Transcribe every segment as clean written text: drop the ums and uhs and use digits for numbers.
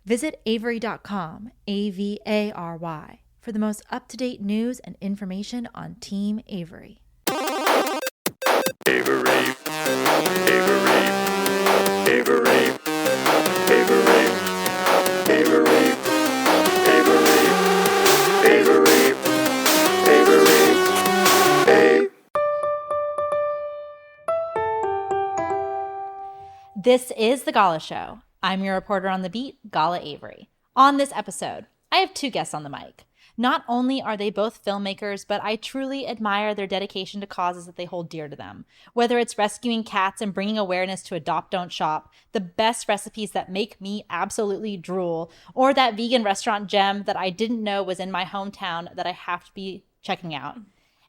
Visit Avery.com, Avary, for the most up-to-date news and information on Team Avery. Avery, Avery, Avery, Avery, Avery, Avery, Avery, Avery, This is The Gala Show. I'm your reporter on the beat, Gala Avery. On this episode, I have two guests on the mic. Not only are they both filmmakers, but I truly admire their dedication to causes that they hold dear to them. Whether it's rescuing cats and bringing awareness to Adopt Don't Shop, the best recipes that make me absolutely drool, or that vegan restaurant gem that I didn't know was in my hometown that I have to be checking out.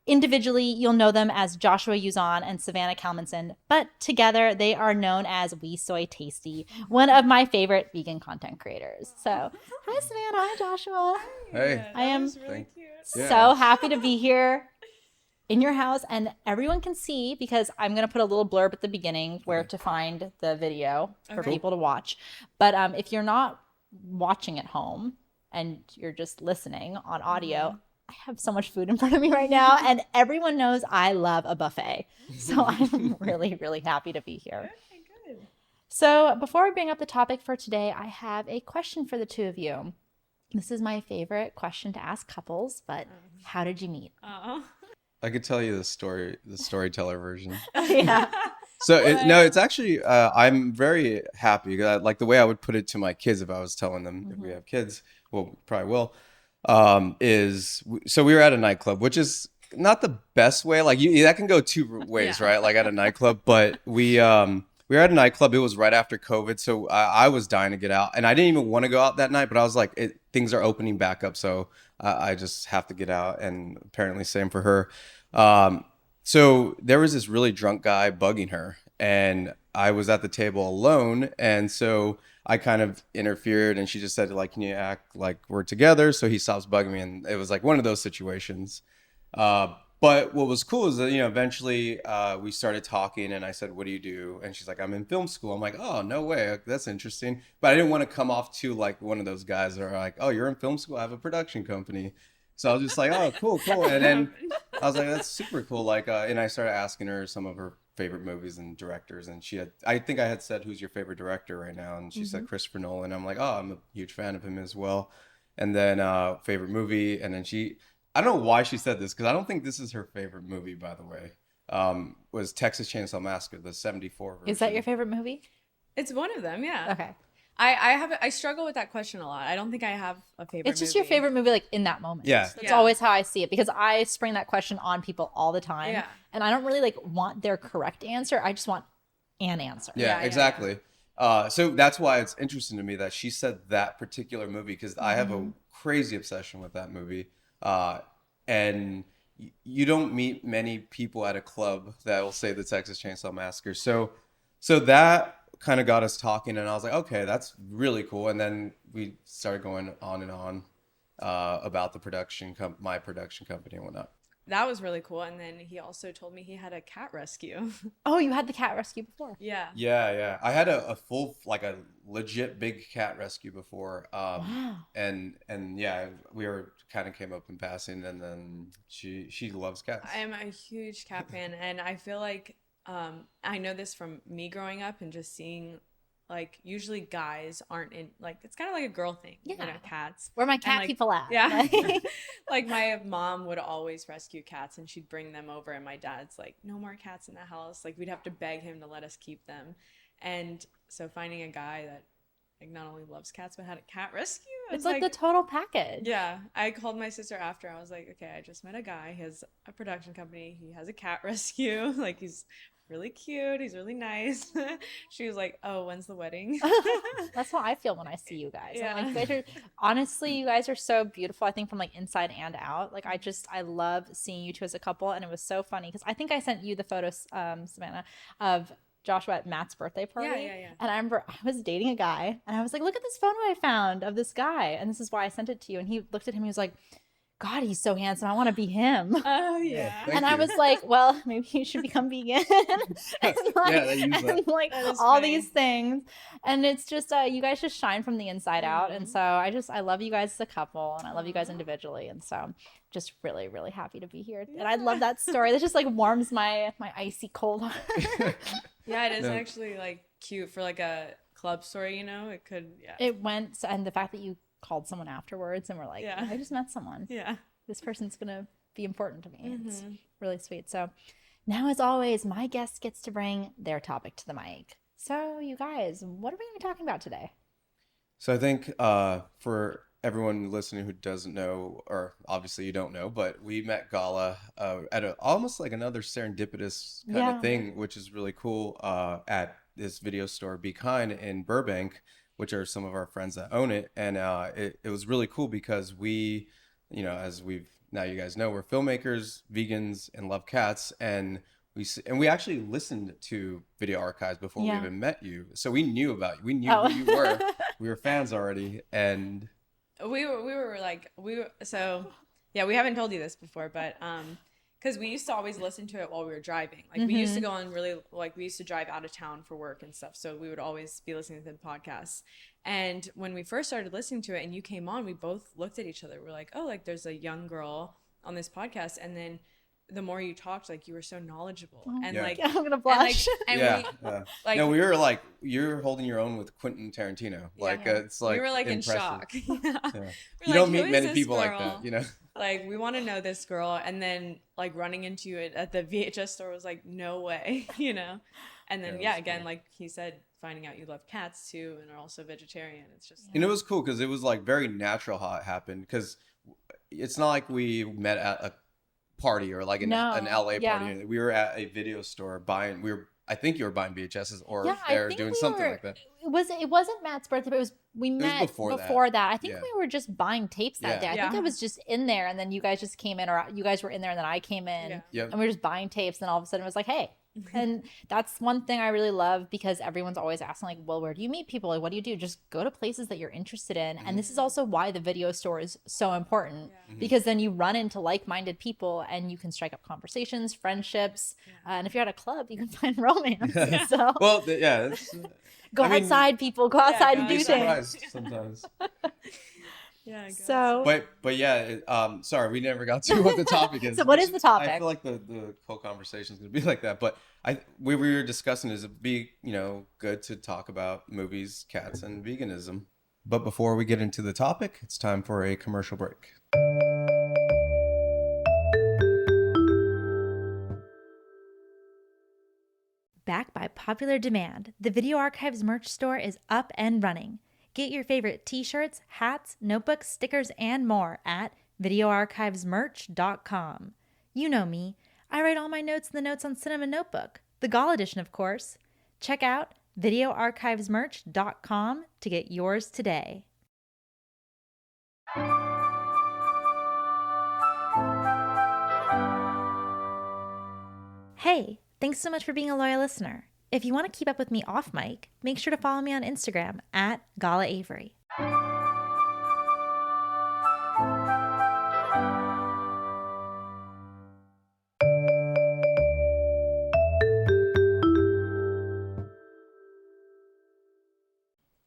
Individually, you'll know them as Joshua Uzon and Savannah Kalmanson, but together they are known as WeSoyTasty, one of my favorite vegan content creators. So, hi Savannah, hi Joshua. Hey. I am really cute. so happy to be here in your house, and everyone can see because I'm going to put a little blurb at the beginning where to find the video for people to watch. But if you're not watching at home and you're just listening on audio, I have so much food in front of me right now, and everyone knows I love a buffet. So I'm really, really happy to be here. Okay, good. So before we bring up the topic for today, I have a question for the two of you. This is my favorite question to ask couples, but how did you meet? Oh. I could tell you the storyteller version. Yeah. So it's actually I'm very happy. Like the way I would put it to my kids if I was telling them if we have kids, well, probably will. So we were at a nightclub, which is not the best way. Like that can go two ways, right? Like at a nightclub, but we were at a nightclub. It was right after COVID, so I was dying to get out, and I didn't even want to go out that night. But I was like, things are opening back up, so I just have to get out. And apparently, same for her. So there was this really drunk guy bugging her, and I was at the table alone, and so I kind of interfered, and she just said, like, can you act like we're together? So he stops bugging me, and it was like one of those situations. But what was cool is that, eventually we started talking, and I said, what do you do? And she's like, I'm in film school. I'm like, oh, no way. That's interesting. But I didn't want to come off to like one of those guys that are like, oh, you're in film school? I have a production company. So I was just like, oh, cool. And then I was like, that's super cool. Like, and I started asking her some of her favorite movies and directors, and I think I had said, who's your favorite director right now? And she said Christopher Nolan. I'm like, oh, I'm a huge fan of him as well. And then favorite movie, and then I don't know why she said this, because I don't think this is her favorite movie, by the way, was Texas Chainsaw Massacre, the 74 version. Is that your favorite movie? It's one of them, yeah. Okay. I struggle with that question a lot. I don't think I have a favorite It's just your favorite movie, like in that moment. Yeah. That's always how I see it, because I spring that question on people all the time. Yeah. And I don't really like want their correct answer. I just want an answer. Yeah, exactly. So that's why it's interesting to me that she said that particular movie, because I have a crazy obsession with that movie. And you don't meet many people at a club that will say the Texas Chainsaw Massacre. So that kind of got us talking, and I was like, okay, that's really cool. And then we started going on and on about the my production company and whatnot. That was really cool. And then he also told me he had a cat rescue. Oh, you had the cat rescue before? Yeah. Yeah. I had a full, like a legit big cat rescue before. Wow. And yeah, we kind of came up in passing, and then she loves cats. I am a huge cat fan, and I feel like I know this from me growing up and just seeing, like, usually guys aren't in, like, it's kind of like a girl thing, cats. Where my cat people at? Yeah. Like, my mom would always rescue cats, and she'd bring them over, and my dad's like, no more cats in the house. Like, we'd have to beg him to let us keep them. And so finding a guy that, like, not only loves cats but had a cat rescue, It's like the total package. Yeah. I called my sister after. I was like, okay, I just met a guy. He has a production company. He has a cat rescue. Like, he's really cute. He's really nice. She was like, oh, when's the wedding? That's how I feel when I see you guys. Yeah. I'm like, honestly, you guys are so beautiful, I think, from like inside and out. Like, I love seeing you two as a couple. And it was so funny because I think I sent you the photos, Savannah, of Joshua at Matt's birthday party. Yeah. And I remember I was dating a guy, and I was like, look at this photo I found of this guy. And this is why I sent it to you. And he looked at him, he was like, God, he's so handsome. I want to be him. Oh yeah. Thank And I you. was like, well, maybe you should become vegan. And like, Yeah, they use that. and like That is all funny. these things. And it's just, you guys just shine from the inside out. And so I love you guys as a couple and I love you guys individually. And so just really, really happy to be here. And I love that story. That just like warms my icy cold heart. Yeah, it is No. actually like cute for like a club story, you know? It could, yeah. It went, and the fact that you called someone afterwards and were like, Yeah. I just met someone. Yeah. This person's going to be important to me. It's Mm-hmm. really sweet. So now, as always, my guest gets to bring their topic to the mic. So, you guys, what are we going to be talking about today? So I think for everyone listening who doesn't know, or obviously you don't know, but we met Gala at almost like another serendipitous kind Yeah. of thing, which is really cool at this video store, Be Kind in Burbank, which are some of our friends that own it. And it was really cool because we, you know, as now you guys know, we're filmmakers, vegans, and love cats. And we actually listened to video archives before we Yeah. even met you. So we knew about you. We knew Oh. who you were. We were fans already. And We were so yeah, we haven't told you this before, but because we used to always listen to it while we were driving. Like we used to go on really, like we used to drive out of town for work and stuff, so we would always be listening to the podcasts. And when we first started listening to it and you came on, we both looked at each other. We're like, oh, like there's a young girl on this podcast. And then the more you talked, like you were so knowledgeable and Yeah. like I'm going to and, like, blush. and yeah, we, yeah. like No, we were like, you're holding your own with Quentin Tarantino. Like it's like we were like impressive. in shock. Yeah. Yeah. We're You like, don't "Who meet is many this people like girl?" that, you know. Like we want to know this girl, and then like running into it at the VHS store was like no way, you know. And then Yeah, yeah, that's again, cool. like he said, finding out you love cats too and are also vegetarian. It's just And it was cool because it was like very natural how it happened. Because it's not like we met at a party or like an LA yeah. party. We were at a video store buying. I think you were buying VHSs or Yeah, I there think doing we something were- like that. It wasn't Matt's birthday, but we met before before that. that. I think Yeah. we were just buying tapes that Yeah. day. I think I was just in there, and then you guys just came in, or you guys were in there, and then I came in, Yeah. Yep. and we were just buying tapes. And then all of a sudden, it was like, hey. And that's one thing I really love because everyone's always asking, like, well, where do you meet people? Like, what do you do? Just go to places that you're interested in. And this is also why the video store is so important because then you run into like-minded people and you can strike up conversations, friendships. And if you're at a club, you can find romance. So Well, yeah. It's, go I mean, outside, people. Go outside go and be do outside. things. surprised sometimes. yeah. I guess. So But yeah, sorry, we never got to what the topic is. So what which is the topic? I feel like the whole conversation is going to be like that. But we were discussing is it'd be good to talk about movies, cats, and veganism. But before we get into the topic, it's time for a commercial break. back by popular demand, the Video Archives merch store is up and running. Get your favorite t-shirts, hats, notebooks, stickers, and more at videoarchivesmerch.com. You know me. I write all my notes in the Notes on Cinema notebook, the Gall edition, of course. Check out videoarchivesmerch.com to get yours today. Hey, thanks so much for being a loyal listener. If you want to keep up with me off mic, make sure to follow me on Instagram at Gala Avery.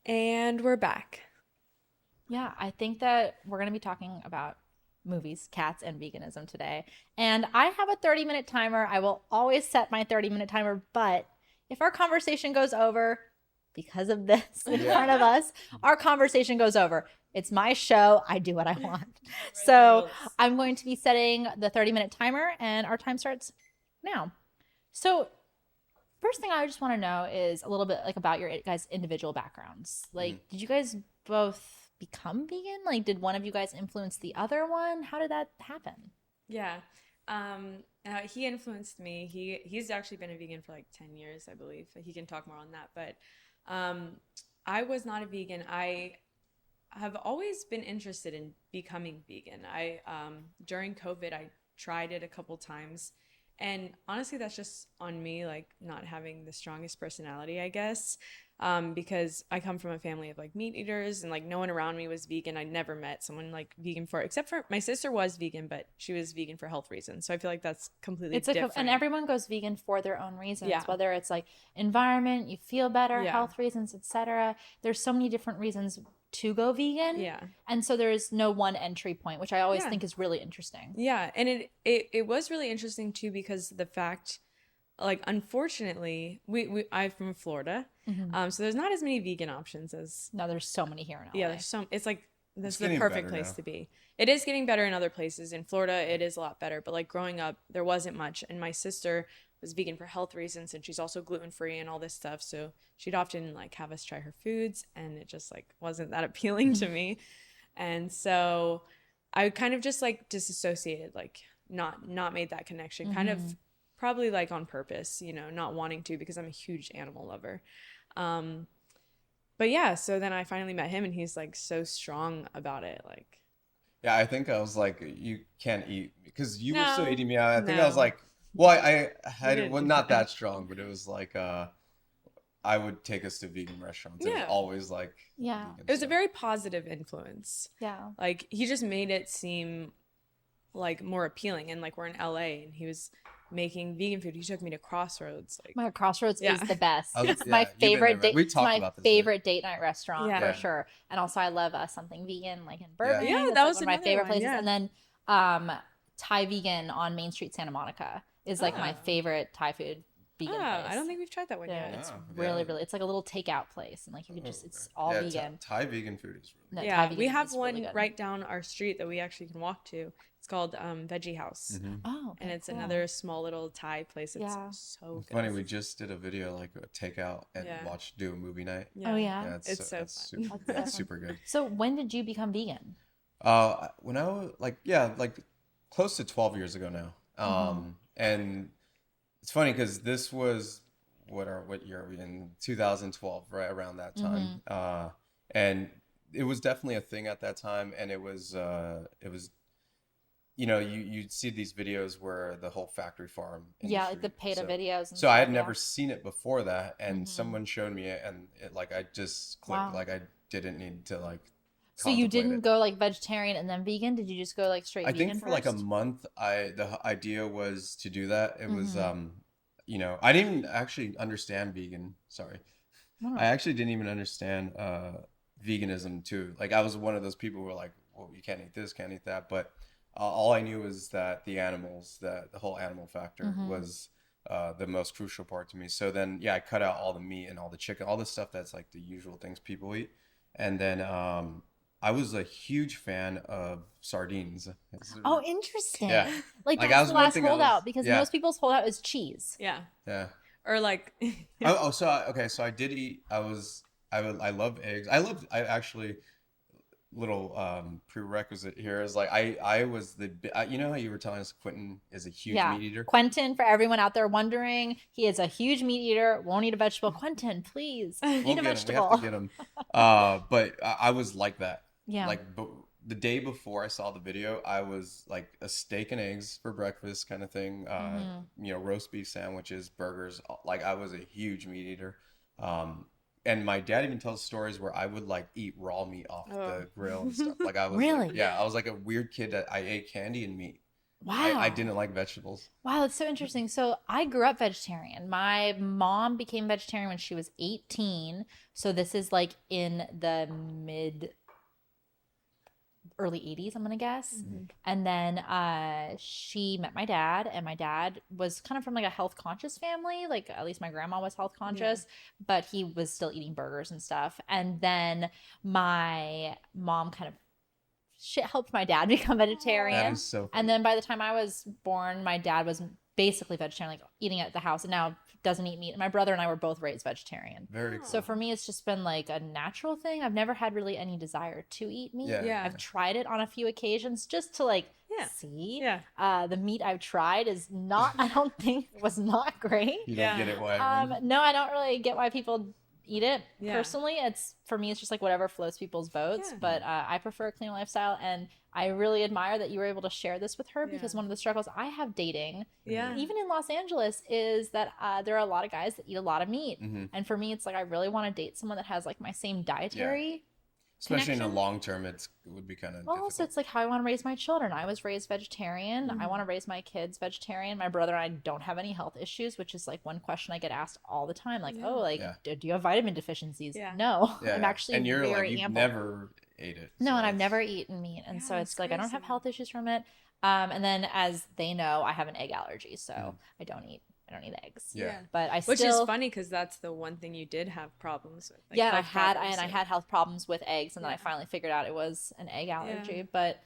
And we're back. Yeah, I think that we're going to be talking about movies, cats, and veganism today. And I have a 30-minute timer. I will always set my 30-minute timer, but if our conversation goes over, because of this in front of us, our conversation goes over. It's my show. I do what I want. So I'm going to be setting the 30-minute timer, and our time starts now. So first thing I just want to know is a little bit like about your guys' individual backgrounds. Like, did you guys both become vegan? Like, did one of you guys influence the other one? How did that happen? Yeah. He influenced me. He's actually been a vegan for like 10 years, I believe. He can talk more on that. But I was not a vegan. I have always been interested in becoming vegan. During COVID, I tried it a couple times And honestly, that's just on me, like not having the strongest personality, I guess. Because I come from a family of like meat eaters and like no one around me was vegan. I never met someone like vegan except for my sister was vegan, but she was vegan for health reasons. So I feel like that's completely different. And everyone goes vegan for their own reasons, Yeah. whether it's like environment, you feel better, Yeah. health reasons, etc. There's so many different reasons to go vegan. Yeah. And so there's no one entry point, which I always Yeah. think is really interesting. Yeah, and it was really interesting too because the fact, like, unfortunately, I'm from Florida, so there's not as many vegan options as No, there's so many here in LA. yeah. There's some. It's like this It's is the getting perfect better place now. to be. It is getting better in other places. In Florida, it is a lot better. But like growing up, there wasn't much, and my sister was vegan for health reasons, and she's also gluten free and all this stuff. So she'd often like have us try her foods, and it just like wasn't that appealing to me, and so I kind of just like disassociated, like not made that connection, kind of probably like on purpose, you know, not wanting to because I'm a huge animal lover. But yeah, so then I finally met him and he's like so strong about it. Like, Yeah, I think I was like, you can't eat because you were still No, eating me out. I think I was no. like, well, I had didn't well, do not that. that strong, but it was like I would take us to vegan restaurants. It was Yeah. always like Yeah. vegan it was a stuff. very positive influence. Yeah. Like he just made it seem like more appealing. And like we're in LA and he was making vegan food. He took me to Crossroads. Like, My Crossroads Yeah. is the best. I was- It's yeah, my you've been there, favorite right? date. We It's talked my about this, favorite date night restaurant Yeah. for Yeah. sure. And also, I love something vegan, like in Burbank. Yeah, It's, that like, was one of my another favorite one, places. yeah. And then Thai Vegan on Main Street, Santa Monica is like my Oh. favorite Thai food vegan place. I don't think we've tried that one Yeah, yet. it's Oh, really, yeah. really. It's like a little takeout place, and like you could just, it's all Yeah, vegan. Thai vegan food is really No, Thai Yeah, vegan we have is really one good. right down our street that we actually can walk to. It's called Veggie House. Oh, And okay, it's cool. another small little Thai place. It's Yeah. so It's good. funny. We just did a video like a takeout and Yeah. do a movie night. Oh yeah. Yeah, It's so it's fun. super, That's yeah, it's awesome. super good. So when did you become vegan? When I was like close to 12 years ago now. And it's funny because this was what year are we in? 2012, right around that time. And it was definitely a thing at that time, and it was you know, you'd see these videos where the whole factory farm Yeah, like the industry. PETA So- videos. And So I had stuff, never seen it before that, and Mhm. someone showed me it, and it, like I just clicked, Wow. like I didn't need to like. So you contemplate didn't it. go like vegetarian and then vegan? Did you just go like straight I vegan think for like a first? month, the idea was to do that. It was Mhm. you know, I didn't even actually understand vegan. Sorry, Oh. I actually didn't even understand veganism too. Like I was one of those people who were like, well, you can't eat this, can't eat that, but all I knew was that the animals, that the whole animal factor Mhm. was the most crucial part to me. So then, yeah, I cut out all the meat and all the chicken, all the stuff that's like the usual things people eat. And then I was a huge fan of sardines. Oh, interesting. Yeah. Like Like, that's that was the one last thing I holdout was- because yeah. most people's holdout is cheese. Yeah. Yeah. Or like, Okay, so I did eat. I love eggs. I actually little prerequisite here is like I was you know how you were telling us Quentin is a huge Yeah. meat eater. Quentin, for everyone out there wondering, he is a huge meat eater, won't eat a vegetable. Quentin, please eat We'll a get him. We vegetable. have to get him. But I was like that. Yeah. Like, but the day before I saw the video, I was like a steak and eggs for breakfast kind of thing. You know, roast beef sandwiches, burgers. Like I was a huge meat eater. And my dad even tells stories where I would like eat raw meat off the grill and stuff. Like I was Really? like, yeah, I was like a weird kid that I ate candy and meat. Wow. I didn't like vegetables. Wow, that's so interesting. So I grew up vegetarian. My mom became vegetarian when she was 18. So this is like in the early 80s, I'm gonna guess. And then she met my dad, and my dad was kind of from like a health conscious family. Like at least my grandma was health conscious, but he was still eating burgers and stuff. And then my mom kind of helped my dad become vegetarian. That is so funny. And then by the time I was born, my dad was basically vegetarian, like eating at the house, and now doesn't eat meat. And my brother and I were both raised vegetarian. Very cool. So for me, it's just been like a natural thing. I've never had really any desire to eat meat. Yeah. Yeah. I've tried it on a few occasions just to like Yeah. see. Yeah. The meat I've tried is not, I don't think was not great. You don't Yeah. get it why everyone- No, I don't really get why people eat it. Yeah. Personally, for me, it's just like whatever floats people's boats. Yeah. But I prefer a clean lifestyle, and I really admire that you were able to share this with her because Yeah. one of the struggles I have dating, Yeah. even in Los Angeles, is that there are a lot of guys that eat a lot of meat, Mhm. and for me, it's like I really want to date someone that has like my same dietary. Especially in the connection. long term, it would be kind of Well, difficult. also it's like how I want to raise my children. I was raised vegetarian. I want to raise my kids vegetarian. My brother and I don't have any health issues, which is like one question I get asked all the time. Like, oh, like, Yeah. do you have vitamin deficiencies? Yeah. No, Yeah, I'm actually and you're very like, you've ample. never ate it. No, so and I've it's- never eaten meat, and Yeah, so it's that's like I don't have crazy. health issues from it. And then as they know, I have an egg allergy, so I don't eat eggs. Yeah. But I Which still, is funny because that's the one thing you did have problems with. Like yeah, and I health had problems, and I so- had health problems with eggs, and then I Yeah. finally figured out it was an egg allergy. Yeah. But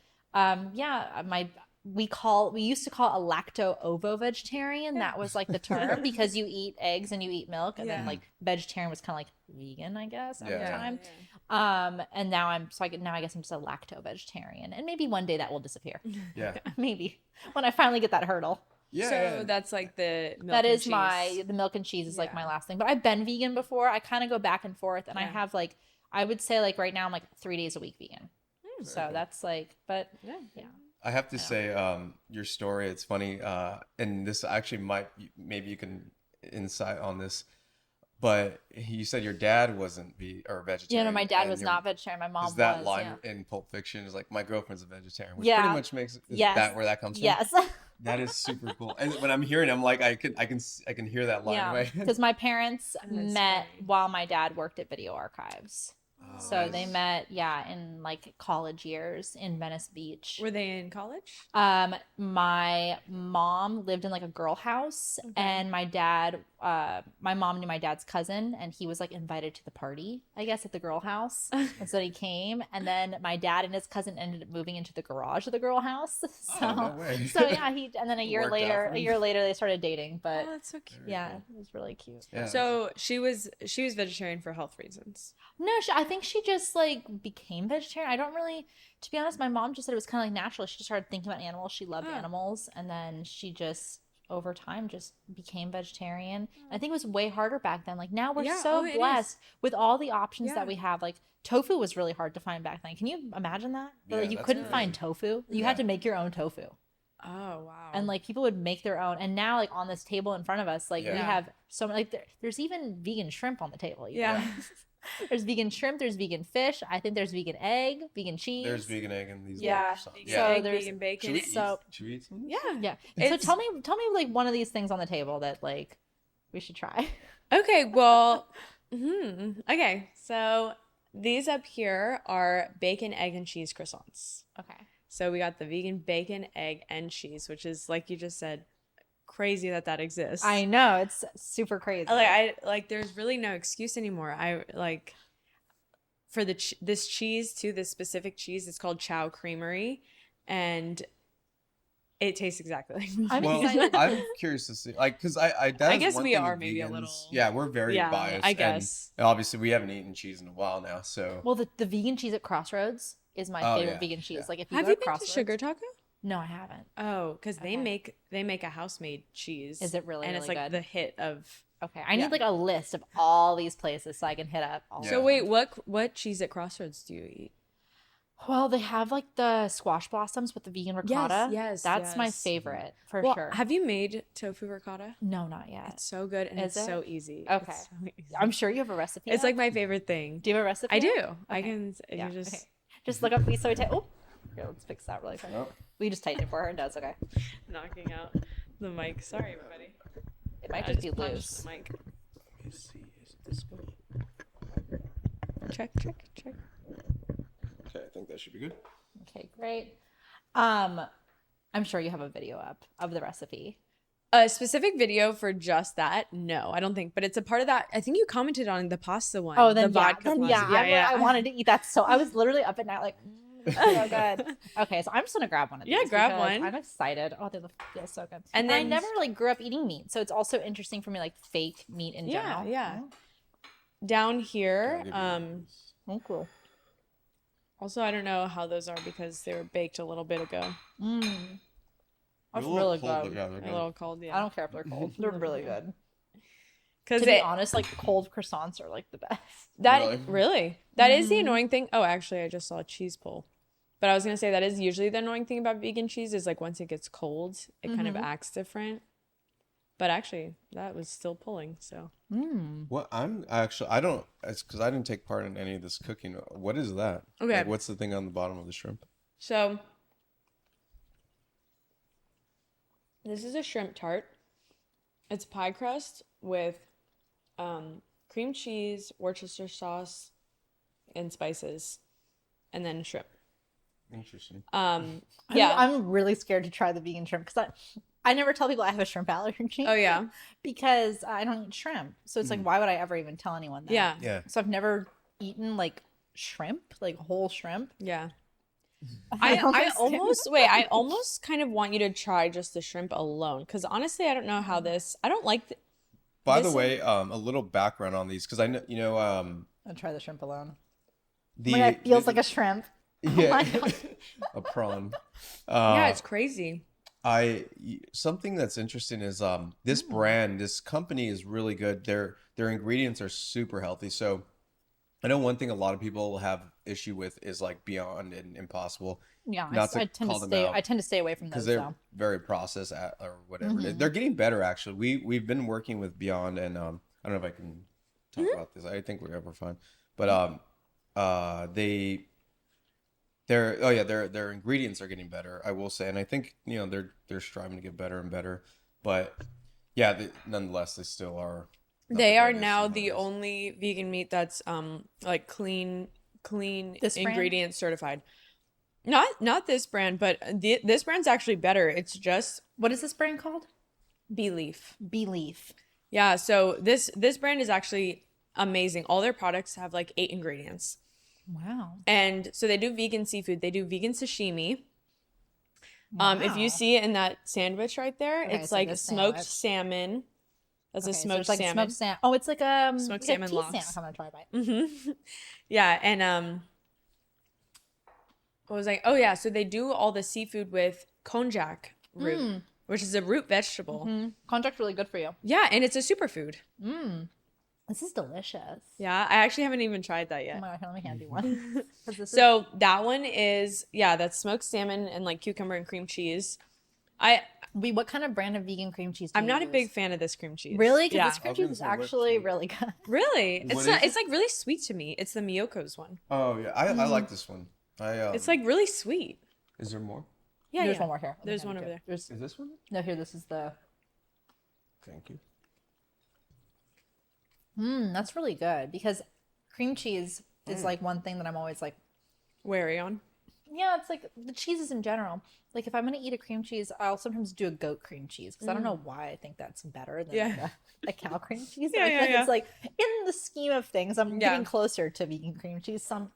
we used to call a lacto-ovo vegetarian. That was like the term because you eat eggs and you eat milk, and then Yeah. like vegetarian was kind of like vegan, I guess, at the Yeah. time. Yeah. And now I guess I'm just a lacto vegetarian, and maybe one day that will disappear. Yeah. Maybe when I finally get that hurdle. Yeah. So yeah. that's like the milk That and is the milk and cheese is like Yeah. my last thing. But I've been vegan before. I kind of go back and forth, and I Yeah. have like I would say like right now I'm like 3 days a week vegan. So that's like, but Yeah. I have to say, your story, it's funny, and this actually maybe you can insight on this, but you said your dad wasn't or vegetarian. yeah, no, my dad and was not vegetarian. My mom is that was. line Yeah. in Pulp Fiction is like, my girlfriend's a vegetarian, which Yeah. pretty much makes, is Yes. that where that comes from? Yes. That is super cool. And when I'm hearing it, I'm like, I can hear that line, Yeah, right? because my parents That's met funny. while my dad worked at Video Archives. Oh, So they nice. met, in like college years in Venice Beach. Were they in college? My mom lived in like a girl house, and my mom knew my dad's cousin, and he was like invited to the party, I guess, at the girl house. And so he came, and then my dad and his cousin ended up moving into the garage of the girl house. So, Oh, no way. so yeah, and then a year Worked out for later, him. they started dating. But Oh, that's so cute. yeah, cool. it was really cute. Yeah. So she was vegetarian for health reasons. No, I think she just like became vegetarian. I don't really, to be honest, my mom just said it was kind of like natural. She just started thinking about animals. She loved Oh. animals, and then she just over time just became vegetarian. I think it was way harder back then. Like now we're Yeah, so it is. blessed with all the options Yeah. that we have. Like tofu was really hard to find back then. Can you imagine that? Yeah, Like you that's couldn't crazy. find tofu. You Yeah. had to make your own tofu. Oh wow. And like people would make their own. And now like on this table in front of us, like we Yeah. have so many, like there's even vegan shrimp on the table. you know? yeah. There's vegan shrimp, there's vegan fish. I think there's vegan egg, vegan cheese. There's vegan egg in these. Yeah. little stuff. Vegan So egg, there's- vegan Should bacon. we So- should we eat some? Yeah. Yeah. So It's- tell me like one of these things on the table that like we should try. Okay, well, okay, so these up here are bacon, egg, and cheese croissants. Okay. So we got the vegan bacon, egg, and cheese, which is like you just said, crazy that exists. I know, it's super crazy. There's really no excuse anymore. I like for this cheese too, this specific cheese. It's called Chow Creamery, and it tastes exactly like meat. I'm Well, excited. I'm curious to see, like, because I guess one we thing are with maybe a vegans- little- Yeah, we're very Yeah, biased. I and guess. obviously, we haven't eaten cheese in a while now, so Well, the vegan cheese at Crossroads is my Oh, favorite yeah, vegan cheese. yeah. Like if you Have go you to been to Crossroads, Sugar Taco? No, I haven't. Oh, because they Okay. make a house-made cheese. Is it really, And it's really like good? the hit of. Okay, I Yeah. need like a list of all these places so I can hit up all. Yeah. So wait, what cheese at Crossroads do you eat? Well, they have like the squash blossoms with the vegan ricotta. yes, That's my yes. favorite for Well, sure. have you made tofu ricotta? No, not yet. It's so good and Is it's it? so easy. Okay. It's so easy. I'm sure you have a recipe. It's up. like my favorite thing. Do you have a recipe? I up? do. I Okay. can. Yeah, You just okay. Just look up WeSoyTasty. Oh, here, let's fix that really quick. Nope. We just typed it for her and that's okay. knocking out the mic. Sorry, everybody. It might I just be punched loose. the mic. let me see. Is it this way? Check. Okay, I think that should be good. Okay, great. I'm sure you have a video up of the recipe. A specific video for just that? No, I don't think. But it's a part of that. I think you commented on the pasta one. Oh, then the yeah, vodka then pasta. yeah, I wanted to eat that. So I was literally up at night like, this is so good. Okay, so I'm just gonna grab one of these. Yeah, grab because one. I'm excited. Oh, they feel so good. And And I then- never like grew up eating meat, so it's also interesting for me like fake meat in Yeah, general. yeah. Down here, I'll give you these. Oh, cool. also I don't know how those are because they were baked a little bit ago. That's They're a little really cold, good. but yeah, they're A good. little cold, yeah. I don't care if they're cold. They're really good. Because To be honest, like cold croissants are like the best. Really? That is the annoying thing. Oh, actually, I just saw a cheese pull. But I was gonna say that is usually the annoying thing about vegan cheese is like once it gets cold, it kind of acts different. But actually, that was still pulling. So What I don't. It's because I didn't take part in any of this cooking. What is that? Okay. Like, what's the thing on the bottom of the shrimp? So this is a shrimp tart. It's pie crust with cream cheese, Worcester sauce, and spices, and then shrimp. Interesting. Yeah. I'm really scared to try the vegan shrimp because I never tell people I have a shrimp allergy. Oh yeah. Because I don't eat shrimp. So it's like, why would I ever even tell anyone that? Yeah. Yeah. So I've never eaten like shrimp, like whole shrimp. Yeah. I I almost kind of want you to try just the shrimp alone because honestly, I don't know how this. I don't like. By the way, a little background on these because I know I'll try the shrimp alone. the Oh my God, it feels like a shrimp. yeah my God. a prawn. Yeah, it's crazy. Something that's interesting is this brand, this company is really good. Their ingredients are super healthy. So I know one thing a lot of people have issue with is like Beyond and Impossible. Yeah, Not to I tend call to them stay. out, I tend to stay away from because those. they're Though. very processed or whatever. They're getting better actually. We've been working with Beyond and I don't know if I can talk about this. I think we're fine. But their ingredients are getting better, I will say, and I think they're striving to get better and better. But yeah, nonetheless, they still are. not They the are greatest now in the those. only vegan meat that's like clean This brand? ingredient certified. Not this brand, but this brand's actually better. It's just What is this brand called? Beleaf. Beleaf. Yeah, so this brand is actually amazing. All their products have like 8 ingredients. Wow. And so they do vegan seafood. They do vegan sashimi. If you Wow. see it in that sandwich right there, Okay, it's so like this smoked sandwich. salmon. That's a Okay, so smoked it's like salmon. smoked salmon. Oh, it's like a Smoked like salmon a tea lox. sandwich. I'm gonna try a bite. Mm-hmm. Yeah, and what was I? Oh yeah, so they do all the seafood with konjac root, which is a root vegetable. Konjac's really good for you. Yeah, and it's a superfood. This is delicious. Yeah, I actually haven't even tried that Oh yet. my God, let me hand you one. 'Cause this is- So that one is that's smoked salmon and like cucumber and cream cheese. what kind of brand of vegan cream cheese do I'm you not a use? big fan of this cream cheese. Really? Because Yeah. this cream I was cheese gonna is say, what actually cheese? really good. Really? What It's is not. it? It's like really sweet to me. It's the Miyoko's one. Oh yeah, I like this one. It's like really sweet. Is there more? Yeah, There's yeah. one more here. Let me There's hand one it over to there. you. There's Is this one? no here. This is the. Thank you. That's really good because cream cheese is like one thing that I'm always like. Wary on. Yeah, it's like the cheeses in general. Like if I'm gonna eat a cream cheese, I'll sometimes do a goat cream cheese because I don't know why I think that's better than Yeah. a cow cream cheese. Yeah, I yeah, think yeah. it's like in the scheme of things, I'm Yeah. getting closer to vegan cream cheese. It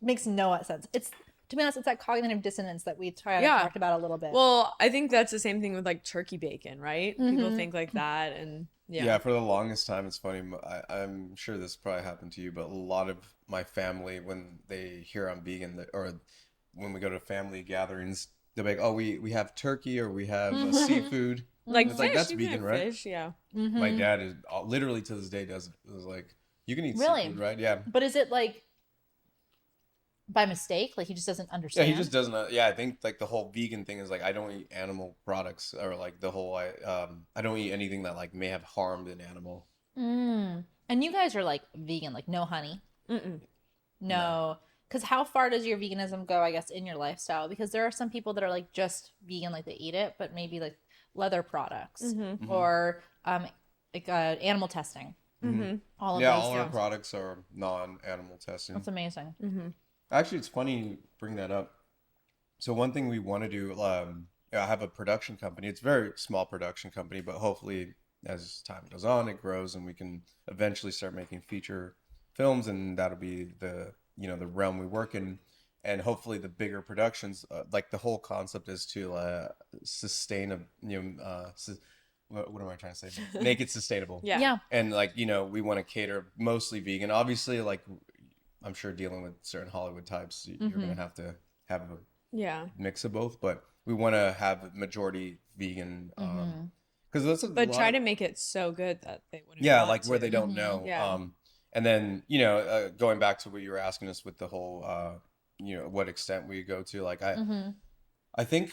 makes no sense. It's to be honest, it's that cognitive dissonance that we talked about a little bit. Well, I think that's the same thing with like turkey bacon, right? People think like that, and Yeah, for the longest time, it's funny. I'm sure this probably happened to you, but a lot of my family, when they hear I'm vegan, or when we go to family gatherings, they're like, "Oh, we have turkey or we have seafood." like It's fish, like, that's you can vegan, have right? Fish, yeah. My dad is literally to this day is like, "You can eat Really? seafood, right?" Yeah. But is it like by mistake? Like he just doesn't Yeah, understand. he just doesn't. Yeah, I think like the whole vegan thing is like I don't eat animal products, or like the whole I don't eat anything that like may have harmed an animal. And you guys are like vegan, like no honey. No. Because how far does your veganism go, I guess, in your lifestyle? Because there are some people that are like just vegan, like they eat it, but maybe like leather products or animal testing. All of Yeah, those all our things. products are non-animal testing. That's amazing. Actually, it's funny you bring that up. So one thing we want to do, I have a production company. It's a very small production company, but hopefully as time goes on, it grows and we can eventually start making feature films, and that'll be the realm we work in. And hopefully the bigger productions, like the whole concept is to sustain what am I trying to say? Make it sustainable. Yeah. And like, we want to cater mostly vegan. Obviously, like I'm sure dealing with certain Hollywood types, you're going to have a Yeah. mix of both, but we want to have majority vegan because that's a But lot try of- to make it so good that they wouldn't. yeah, want like where to. they don't Mhm. know. Yeah. And then you know, going back to what you were asking us with the whole, you know, what extent we go to. Like I think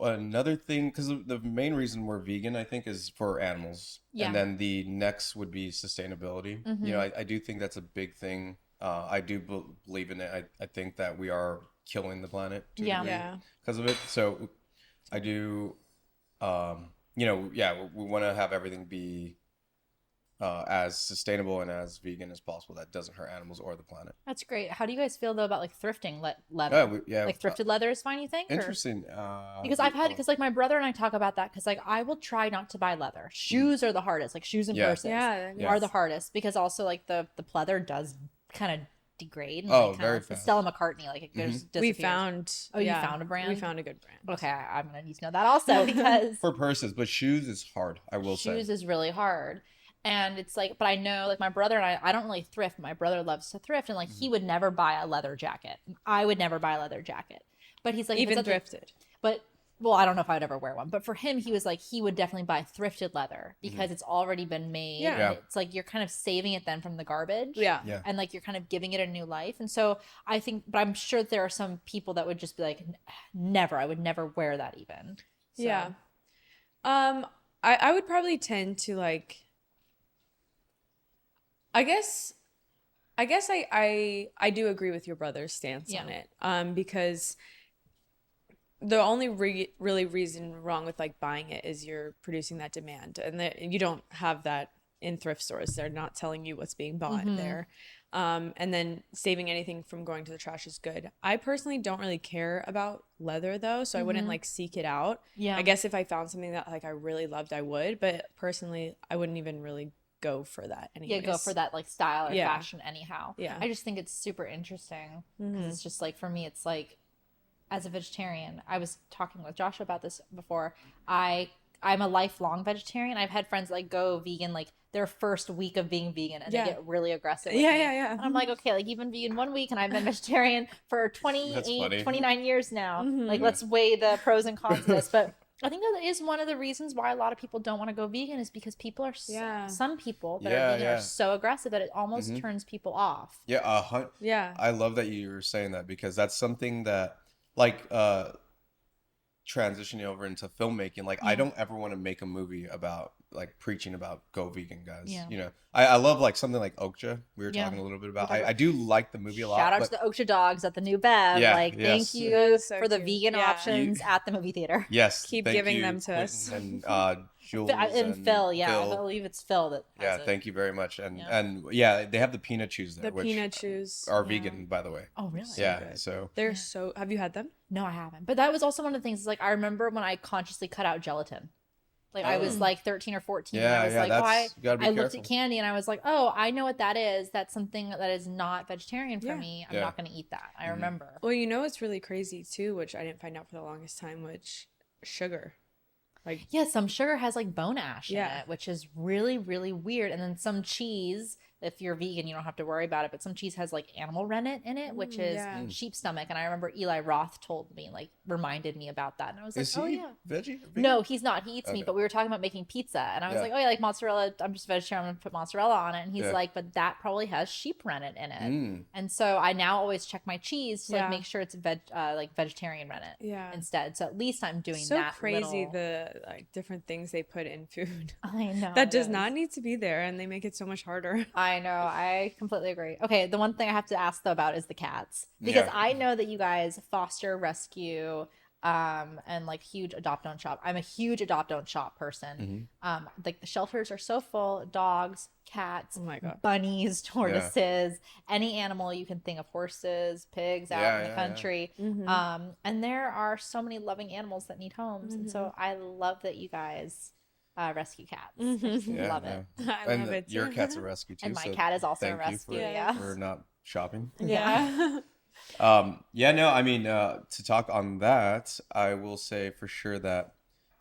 another thing, because the main reason we're vegan, I think, is for animals, Yeah. and then the next would be sustainability. You know, I do think that's a big thing. I do believe in it. I think that we are killing the planet to a Yeah. degree Yeah. because of it. So I do, you know, yeah, we want to have everything be as sustainable and as vegan as possible that doesn't hurt animals or the planet. That's great. How do you guys feel though about like thrifting leather? Like thrifted leather is fine, you think? Or- Interesting. Because I've had, because like my brother and I talk about that, because like I will try not to buy leather. Shoes are the hardest, like shoes and Yeah. purses Yeah. are the hardest, because also like the pleather does kind of degrade. And, Oh, like, very it's fast. Stella McCartney, like it goes We disappears. found. Oh, you found a brand? We found a good brand. Okay, I'm gonna need to know that also, because For purses, but shoes is hard, I will shoes say. is really hard. And it's like, but I know like my brother and I don't really thrift. My brother loves to thrift, and like he would never buy a leather jacket. I would never buy a leather jacket. But he's like, if it's Even at the- thrifted. But well, I don't know if I'd ever wear one. But for him, he was like, he would definitely buy thrifted leather because it's already been made. Yeah. And Yeah. it's like you're kind of saving it then from the garbage. Yeah. Yeah. And like you're kind of giving it a new life. And so I think, but I'm sure there are some people that would just be like, never, I would never wear that even. So, Yeah. I would probably tend to like. I guess I do agree with your brother's stance on it. Because the only really reason wrong with like buying it is you're producing that demand, and that you don't have that in thrift stores. They're not telling you what's being bought there. And then saving anything from going to the trash is good. I personally don't really care about leather though, so I wouldn't like seek it out. Yeah. I guess if I found something that like I really loved, I would, but personally I wouldn't even really go for that anyways. Yeah, go for that like style or Yeah. fashion anyhow. Yeah. I just think it's super interesting because it's just like, for me, it's like, as a vegetarian, I was talking with Joshua about this before. I'm a lifelong vegetarian. I've had friends like go vegan like their first week of being vegan, and Yeah. they get really aggressive with Yeah, me. yeah, yeah. And I'm like, okay, like you've been vegan 1 week and I've been vegetarian for That's funny. 29 years now. Like, let's weigh the pros and cons of this. But I think that is one of the reasons why a lot of people don't want to go vegan, is because people are Yeah. some people that Yeah, are vegan yeah. are so aggressive that it almost turns people off. Yeah, Yeah. I love that you were saying that, because that's something that, like, transitioning over into filmmaking, like I don't ever want to make a movie about like preaching about go vegan, guys. Yeah. You know, I love like something like Okja. We were Yeah. talking a little bit about. I do like the movie a lot. Shout out but to the Oksha dogs at the new Bev. Yeah, like, yes. thank you That's so for the cute. vegan Yeah. options at the movie theater. yes, Keep thank giving you, them to us. Quentin and Jules And Phil, yeah, I Phil. believe it's Phil that has Yeah, it. thank you very much. And Yeah. they have the peanut chews there, The which peanut chews are vegan, by the way. Oh, really? Yeah, good. so They're so. Have you had them? No, I haven't. But that was also one of the things. Is like, I remember when I consciously cut out gelatin. Like, I was like 13 or 14. and I was like, you gotta be I looked careful. at candy and I was like, oh, I know what that is. That's something that is not vegetarian for Yeah. me. I'm Yeah. not going to eat that. I remember. Well, you know it's really crazy too, which I didn't find out for the longest time, which sugar. Like Yeah, some sugar has like bone ash in Yeah. it, which is really, really weird. And then some cheese, if you're vegan, you don't have to worry about it. But some cheese has like animal rennet in it, which is yeah. sheep stomach. And I remember Eli Roth told me, like, reminded me about that. And I was like, is oh, he yeah. veggie? or vegan? No, he's not. He eats meat, Okay. but we were talking about making pizza. And I was Yeah. like, oh, yeah, like mozzarella. I'm just vegetarian. I'm going to put mozzarella on it. And he's Yeah. like, but that probably has sheep rennet in it. Mm. And so I now always check my cheese to like Yeah. make sure it's like vegetarian rennet Yeah. instead. So at least I'm doing so that. crazy little- the like different things they put in food I know. that it does is. not need to be there, and they make it so much harder. I know. I completely agree. Okay, the one thing I have to ask though about is the cats, because Yeah. I know that you guys foster, rescue, and like huge adopt don't shop. I'm a huge adopt don't shop person. Like the shelters are so full: dogs, cats, Oh my God. bunnies, tortoises, any animal you can think of, horses, pigs out Yeah, in the yeah, country. Mm-hmm. And there are so many loving animals that need homes, and so I love that you guys rescue cats. I just Yeah, love it. I and love it. your too. cat's a rescue too. And my so cat is also a thank you rescue. for, Yeah. for not shopping. Yeah. Yeah, no, I mean, to talk on that, I will say for sure that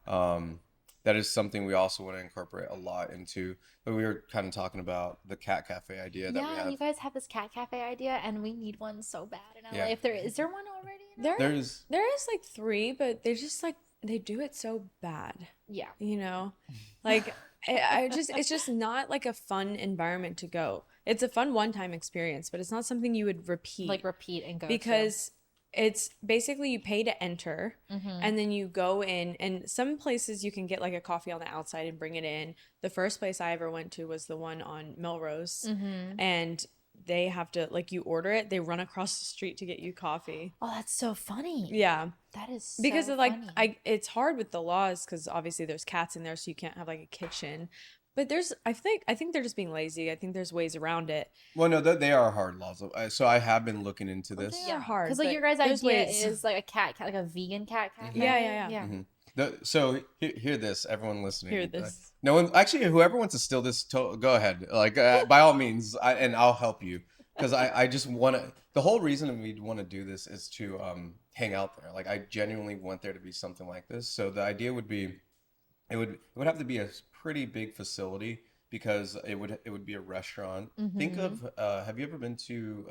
that is something we also want to incorporate a lot into. But we were kind of talking about the cat cafe idea that we Yeah, have. you guys have this cat cafe idea, and we need one so bad in LA. Yeah. If there is there one already? there There's is like 3, but they just like they do it so bad. Yeah. You know, like it's just not like a fun environment to go. It's a fun one-time experience, but it's not something you would repeat. Like repeat and go because it's basically you pay to enter and then you go in, and some places you can get like a coffee on the outside and bring it in. The first place I ever went to was the one on Melrose, and they have to, like, you order it, they run across the street to get you coffee. Oh, that's so funny. Yeah. That is so Because of like funny. it's hard with the laws because obviously there's cats in there, so you can't have like a kitchen. But I think they're just being lazy. I think there's ways around it. Well, no, they are hard laws. So I have been looking into this. They are hard. Because like but your guys' there's idea ways. is like a cat, like a vegan cat cafe. Yeah. So hear this, everyone listening. Hear this. No one, actually, whoever wants to steal this, go ahead. Like, by all means, and I'll help you. Because I just want to, the whole reason we want to do this is to hang out there. Like, I genuinely want there to be something like this. So the idea would be, it would have to be a pretty big facility, because it would be a restaurant. Think of, have you ever been to,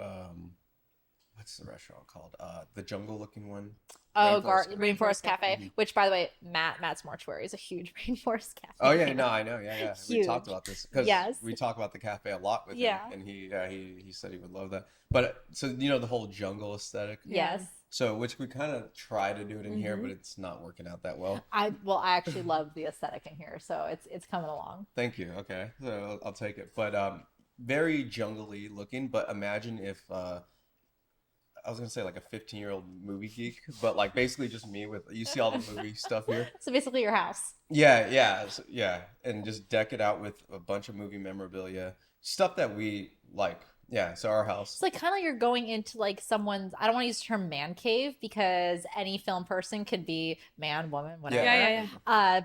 what's the restaurant called? The jungle looking one? Oh, Rainforest Rainforest Cafe, which, by the way, Matt's Mortuary is a huge Rainforest Cafe. Oh yeah, no, I know, yeah. We Huge. talked about this because Yes. we talk about the cafe a lot with Yeah. him, and he said he would love that. But so the whole jungle aesthetic. Yes. So which we kind of try to do it in here, but it's not working out that well. I actually love the aesthetic in here, so it's coming along. Thank you. Okay, so I'll take it. But very jungly looking. But imagine if I was gonna say like a 15-year-old movie geek, but like basically just me with, you see all the movie stuff here. So basically your house. Yeah, and just deck it out with a bunch of movie memorabilia, stuff that we like. Yeah, so our house. It's like kind of like you're going into like someone's, I don't want to use the term man cave because any film person could be man, woman, whatever. Yeah.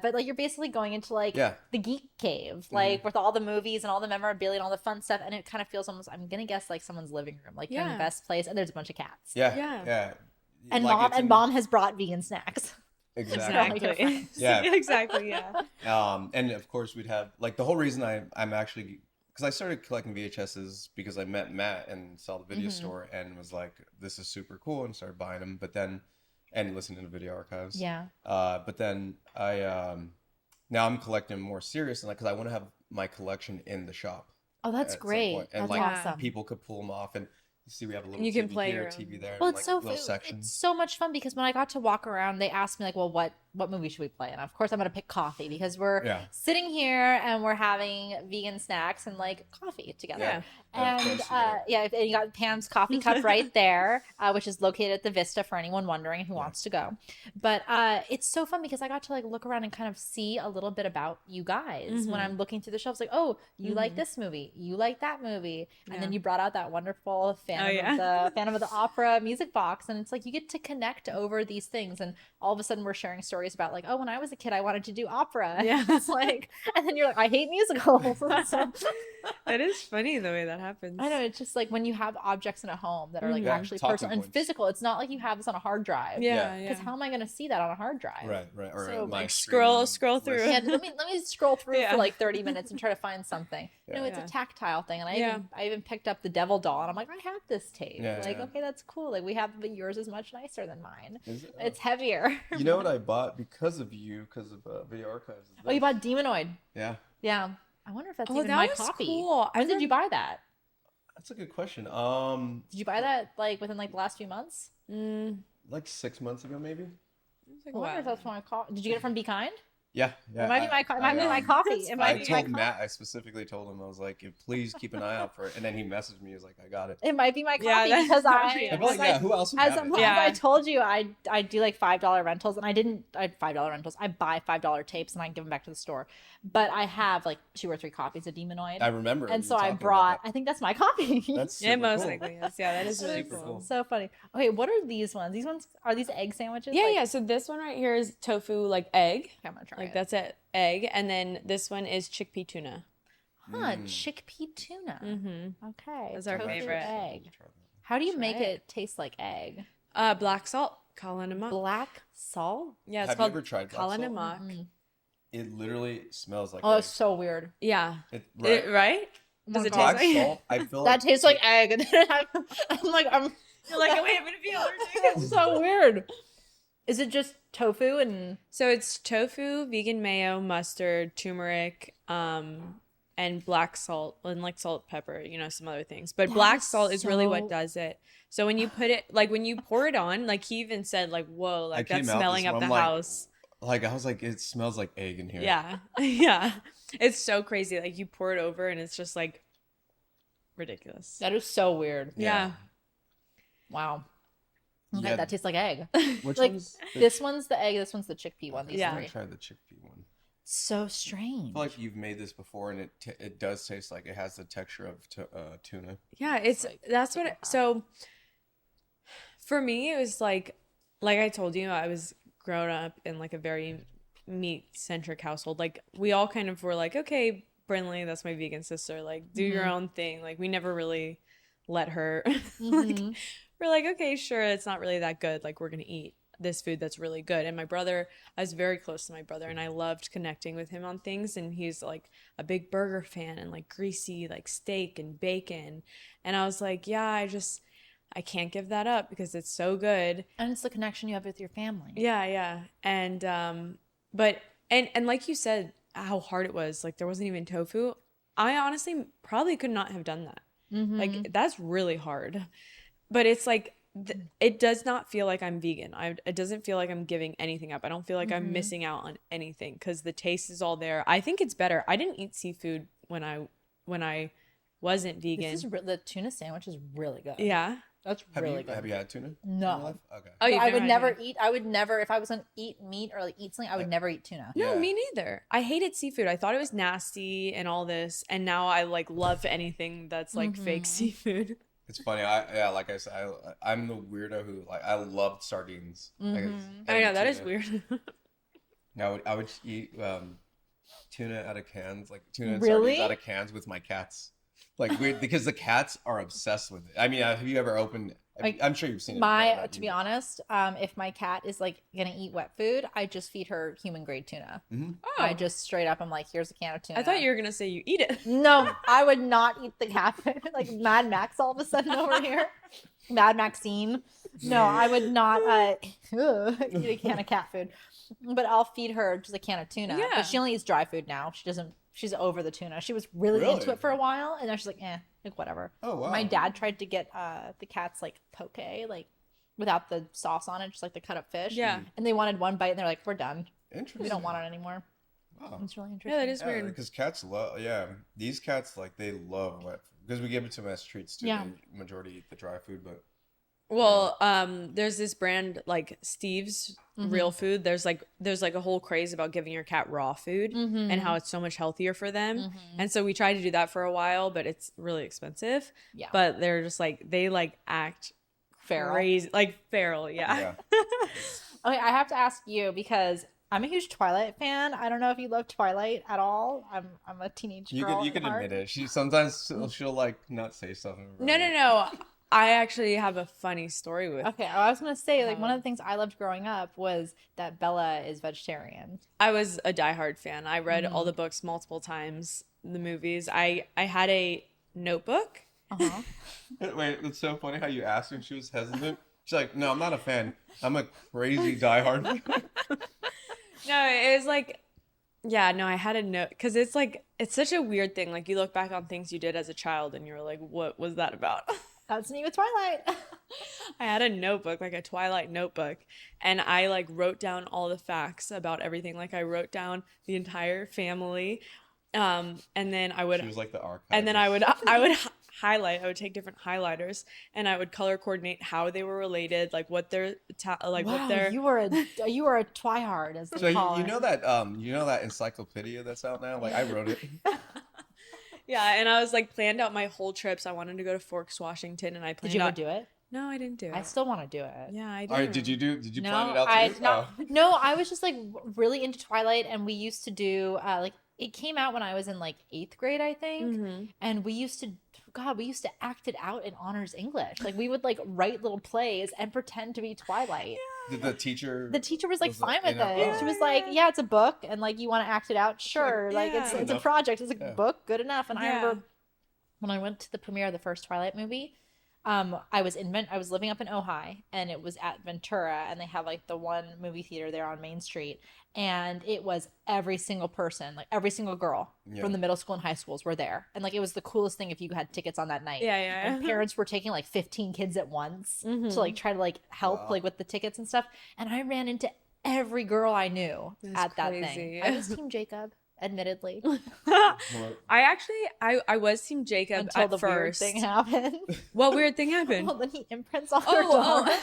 But like you're basically going into like Yeah. the geek cave, like with all the movies and all the memorabilia and all the fun stuff. And it kind of feels almost, I'm going to guess, like someone's living room, like you're in the Yeah. best place and there's a bunch of cats. Yeah. And Like, it's in- mom has brought vegan snacks. Exactly. Exactly. Yeah. Exactly. Yeah. And of course we'd have, like, the whole reason I'm actually, because I started collecting VHSs because I met Matt and saw the video store and was like, this is super cool, and started buying them. But then, and listening to video archives. Yeah. But then now I'm collecting more seriously, because I want to have my collection in the shop. Oh, that's at some great. point. And That's like awesome. people could pull them off, and you see we have a little You can TV play here, your TV there, Well, and it's like so little it's sections. so much fun because when I got to walk around, they asked me like, "Well, what movie should we play?" And of course, I'm gonna pick coffee because we're Yeah. sitting here and we're having vegan snacks and like coffee together. Yeah. And of And course, you know. and you got Pam's coffee cup right there, which is located at the Vista for anyone wondering who wants to go. But it's so fun because I got to like look around and kind of see a little bit about you guys when I'm looking through the shelves. Like, oh, you like this movie, you like that movie, and then you brought out that wonderful Phantom of the Opera music box, and it's like you get to connect over these things, and all of a sudden we're sharing stories about like, oh, when I was a kid, I wanted to do opera. Yeah. It's like, and then you're like, I hate musicals. So, That is funny the way that happens. I know, it's just like when you have objects in a home that are like Yeah, actually talking personal and points. physical. It's not like you have this on a hard drive. Yeah. Because how am I going to see that on a hard drive? Right. Or So, my like, streaming scroll through. list. Yeah, let me scroll through Yeah. for like 30 minutes and try to find something. You know, it's Yeah. a tactile thing, and Yeah. I even picked up the Devil doll, and I'm like, I have this tape. Yeah, like, yeah. okay, that's cool. Like, we have, but yours is much nicer than mine. Is it? It's heavier. You know what I bought because of you, because of Video Archives? Oh, you bought Demonoid. Yeah, Yeah. I wonder if that's Oh, even that my was copy. cool. When did you buy that? that's a good question. Did you buy that like within like the last few months? Like 6 months ago, maybe. I wonder if that's my copy. Did you get it from Be Kind? Yeah. It might be my it might be my coffee. It I might be my told coffee. Matt. I specifically told him, I was like, please keep an eye out for it. And then he messaged me. He was like, I got it. It might be my coffee Yeah, that's because probably I'd it. be like, yeah, who else would as have it? Yeah. I told you, I do like $5 rentals, and I had $5 rentals. I buy $5 tapes and I give them back to the store. But I have like 2 or 3 copies of Demonoid, I remember. and you so I talking brought. about I think that's my copy. that. That's Yeah, super most cool. likely. Yes. Yeah, that is really Super cool. cool. So funny. Okay, what are these ones? These ones are these egg sandwiches? Yeah, Like- yeah. So this one right here is tofu, like egg. Okay, I'm gonna try Like it. that's it, egg. And then this one is chickpea tuna. Huh, chickpea tuna. Mm-hmm. Okay, That's our tofu favorite. egg. How do you make Try it taste like egg? Black salt, kala namak. Black salt? Yeah, it's Have you called ever tried black kala salt? namak. It literally smells like. Oh, egg. it's so weird. Yeah. Right. Right? Does it God. taste Black like? salt. I feel That like tastes like egg. And then I'm like, You're like, wait, I'm gonna be allergic. it's so weird. Is it just tofu and So it's tofu, vegan mayo, mustard, turmeric, and black salt and like salt, pepper, some other things. But That black is salt is really what so- does it. So when you put it, like when you pour it on, like he even said, like, whoa, like I came that's out smelling this up the one, house. Like I was like, it smells like egg in here. Yeah. Yeah. It's so crazy. Like you pour it over and it's just like ridiculous. that is so weird. Yeah. Wow. Okay, Yeah. that tastes like egg. Which Like one's this one's the egg, this one's the chickpea one. These Yeah. I'm three. gonna try the chickpea one. So I strange. feel like you've made this before, and it does taste like it has the texture of tuna. Yeah, it's that's what so for me it was like I told you, I was grown up in like a very meat centric household. Like we all kind of were like, okay, Brinley, that's my vegan sister, like do your own thing. Like we never really let her like we're like, okay, sure, it's not really that good. Like we're gonna eat this food that's really good. And my brother, I was very close to my brother and I loved connecting with him on things, and he's like a big burger fan and like greasy like steak and bacon, and I was like, yeah, I can't give that up because it's so good. And it's the connection you have with your family. Yeah. And but and like you said, how hard it was, like there wasn't even tofu. I honestly probably could not have done that. Like that's really hard. But it's like it does not feel like I'm vegan. It doesn't feel like I'm giving anything up. I don't feel like I'm missing out on anything because the taste is all there. I think it's better. I didn't eat seafood when I wasn't vegan. The tuna sandwich is really good. Yeah. That's really good. Have you had tuna? No. in your life? Okay. Oh, you've I would never never eat. I would never, if I was gonna eat meat or like eat something, I would never eat tuna. No, Yeah. me neither. I hated seafood. I thought it was nasty and all this, and now I like love anything that's like fake seafood. It's funny. Like I said, I'm the weirdo who like I loved sardines. Like, I know and that is tuna. weird. I would eat tuna out of cans, like tuna and Really? sardines out of cans with my cats. Like weird because the cats are obsessed with it. I mean, have you ever opened? Like, I'm sure you've seen it. To be honest, if my cat is like gonna eat wet food, I just feed her human grade tuna. Mhm. Oh, I just straight up, I'm like, here's a can of tuna. I thought you were gonna say you eat it. No, I would not eat the cat food. Like Mad Max all of a sudden over here. Mad Maxine. No, I would not eat a can of cat food. But I'll feed her just a can of tuna. Yeah. But she only eats dry food now. She's over the tuna. She was really Really? into it for a while, and now she's like, like whatever. Oh wow. My dad tried to get the cats like poke, like without the sauce on it, just like the cut up fish. Yeah. And they wanted one bite, and they're like, we're done. Interesting. We don't want it anymore. Wow. It's really Yeah, interesting. that is weird. Because cats love. Yeah, these cats like they love wet food because we give it to them as treats too. Yeah. The majority eat the dry food, but Well, there's this brand like Steve's Real Food. There's like a whole craze about giving your cat raw food and how it's so much healthier for them. And so we tried to do that for a while, but it's really expensive. Yeah. But they're just like they like act Feral. crazy, like feral. Yeah. yeah. Okay, I have to ask you because I'm a huge Twilight fan. I don't know if you love Twilight at all. I'm a teenage girl. You at can heart. admit it. She sometimes she'll like not say something. No. I actually have a funny story with. Okay, I was gonna say like one of the things I loved growing up was that Bella is vegetarian. I was a diehard fan. I read all the books multiple times, the movies. I had a notebook. Uh-huh. Wait, it's so funny how you asked her and she was hesitant. She's like, "No, I'm not a fan. I'm a crazy diehard." No, it was like, yeah, no, I had a note because it's like it's such a weird thing. Like you look back on things you did as a child and you're like, what was that about? That's me with Twilight. I had a notebook, like a Twilight notebook, and I like wrote down all the facts about everything. Like I wrote down the entire family, and then I would She was like the archive. and then I would highlight. I would take different highlighters and I would color coordinate how they were related, like what their what their you were a Twihard as they So call you it. know that encyclopedia that's out now. Like I wrote it. yeah. And I was like planned out my whole trips. I wanted to go to Forks, Washington, and I planned Did you ever out. do it? No, I didn't do it. I still want to do it. Yeah, I did. All right, did you No, plan it out I too? no, Oh. no. I was just like really into Twilight, and we used to do like it came out when I was in like 8th grade, I think, and we used to act it out in honors English. Like we would like write little plays and pretend to be Twilight. Did the teacher? The teacher was like Was fine with in it? it. She was like, "Yeah, it's a book, and like you want to act it out, sure. Like yeah. it's a Enough. project. It's a Yeah. book, good enough." And I Yeah. remember when I went to the premiere of the first Twilight movie, I was living up in Ojai, and it was at Ventura, and they had like the one movie theater there on Main Street, and it was every single person, like every single girl from the middle school and high schools were there, and like it was the coolest thing if you had tickets on that night. Yeah. And parents were taking like 15 kids at once to like try to like help like with the tickets and stuff, and I ran into every girl I knew at that thing. I was Team Jacob, admittedly, I was Team Jacob until at the first. weird thing happened. What weird thing happened? Well, then he imprints all their dogs. Oh.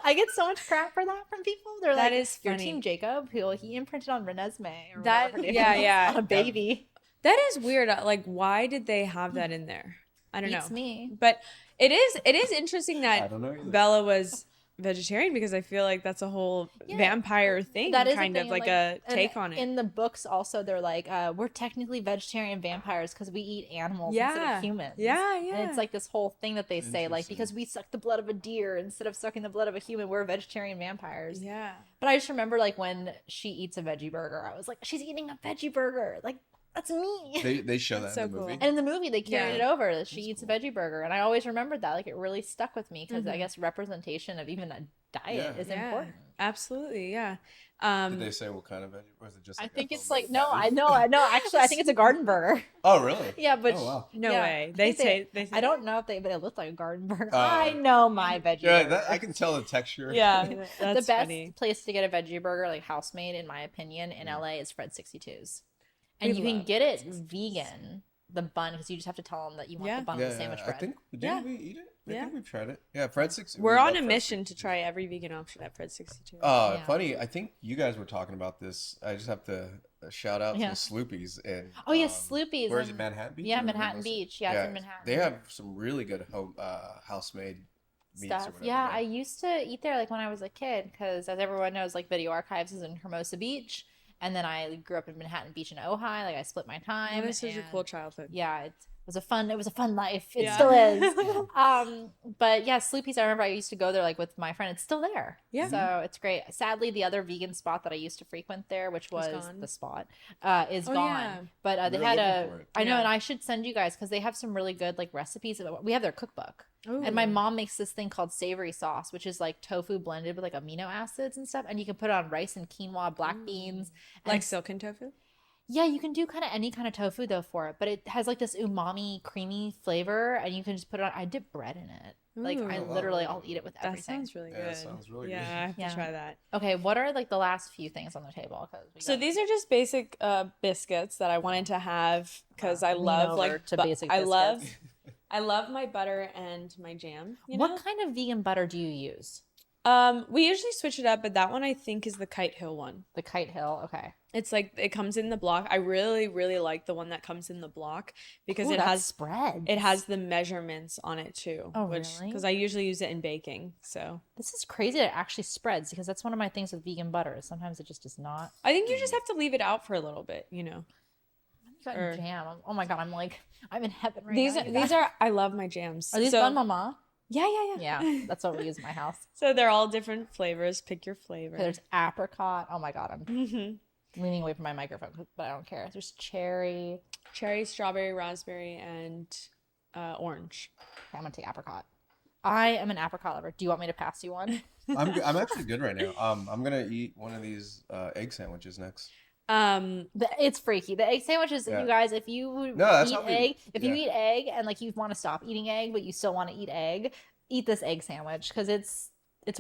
I get so much crap for that from people. They're That like, is "You're funny. Team Jacob, who he imprinted on Renesmee." Or That- whatever her name yeah, was, yeah. on a baby. That is weird. Like, why did they have that in there? I don't Beats know. me. But it is interesting I that don't know either. Bella was vegetarian, because I feel like that's a whole vampire thing, That is kind a of thing, like a and take on it. In the books, also, they're like, we're technically vegetarian vampires because we eat animals instead of humans. Yeah. And it's like this whole thing that they say, like, because we suck the blood of a deer instead of sucking the blood of a human, we're vegetarian vampires. Yeah. But I just remember, like, when she eats a veggie burger, I was like, she's eating a veggie burger. Like, that's me. They show that so in the movie. cool. And in the movie, they carried it Yeah. over that she eats a veggie burger. And I always remembered that. Like, it really stuck with me because I Mhm. guess representation of even a diet Yeah. is important. Absolutely. Yeah. Did they say what kind of veggie? Or is it just? I Like think a it's like, homemade no, patty? I know. Actually, I think it's a garden burger. Oh really? Yeah, but Oh wow. No yeah, way. I They think say I don't know if but it looked like a garden burger. Oh. I know my veggie Yeah, burger. that, I can tell the texture. Yeah. The That's best funny. place to get a veggie burger, like house made, in my opinion, in LA is Fred 62's. And We you can love get it 62's. vegan, the bun, because you just have to tell them that you want Yeah. the bun Yeah, with the sandwich I bread. think didn't Yeah. we eat it? I Yeah. think we've tried it. Yeah, Fred 60. We're we on love a Fred mission to 62. try every vegan option at Fred 62. Yeah. Funny. I think you guys were talking about this. I just have to shout out Yeah. to Sloopies and. Oh, yes, Sloopies Where is in- it? Manhattan Beach. Yeah, or Manhattan Mendoza? Beach. Yeah, it's in Manhattan. They have some really good home house made meats or Stuff. whatever. Yeah, I used to eat there like when I was a kid because, as everyone knows, like Video Archives is in Hermosa Beach, and then I grew up in Manhattan Beach and Ojai. Like I split my time. That was such a and- cool childhood. Yeah, it was a fun life. It Yeah. still is. But yeah, Sloopy's, I remember I used to go there like with my friend. It's still there. Yeah. So it's great. Sadly, the other vegan spot that I used to frequent there, which was gone. the spot, is Oh, gone. yeah. But they We're had looking for it. I know, Yeah. and I should send you guys because they have some really good like recipes. We have their cookbook. And my Ooh. mom makes this thing called savory sauce, which is like tofu blended with like amino acids and stuff. And you can put it on rice and quinoa, black beans. And Like silken tofu? yeah, you can do kind of any kind of tofu though for it, but it has like this umami, creamy flavor, and you can just put it on. I dip bread in it. Like I Ooh. literally, I'll eat it with That everything. sounds really Yeah, good. that sounds really yeah, good. I have Yeah. to try that. Okay, what are like the last few things on the table? So these are just basic biscuits that I wanted to have because I Lean love over like to bu- basic I love biscuits. I love my butter and my jam. You What know? kind of vegan butter do you use? We usually switch it up, but that one I think is the Kite Hill one. The Kite Hill. Okay. It's like it comes in the block. I really, really like the one that comes in the block because Ooh, it that's has spread. it has the measurements on it too. Oh, which really? because I usually use it in baking. So This is crazy that it actually spreads because that's one of my things with vegan butter. is Sometimes it just does not. I think you just have to leave it out for a little bit, you know. You got Or- jam. Oh my god, I'm in heaven right These now. are you these guys. are I love my jams. Are these so, Bun Mama? Yeah. Yeah, that's what we use in my house. So they're all different flavors. Pick your flavor. Okay, there's apricot. Oh my god, I'm Mhm. leaning away from my microphone, but I don't care. There's cherry. Cherry, strawberry, raspberry, and orange. Okay, I'm gonna take apricot. I am an apricot lover. Do you want me to pass you one? I'm actually good right now. I'm gonna eat one of these egg sandwiches next. It's freaky. The egg sandwiches, Yeah. you guys. If you No, that's eat how we- egg, if you yeah. eat egg and like you want to stop eating egg, but you still want to eat egg, eat this egg sandwich because it's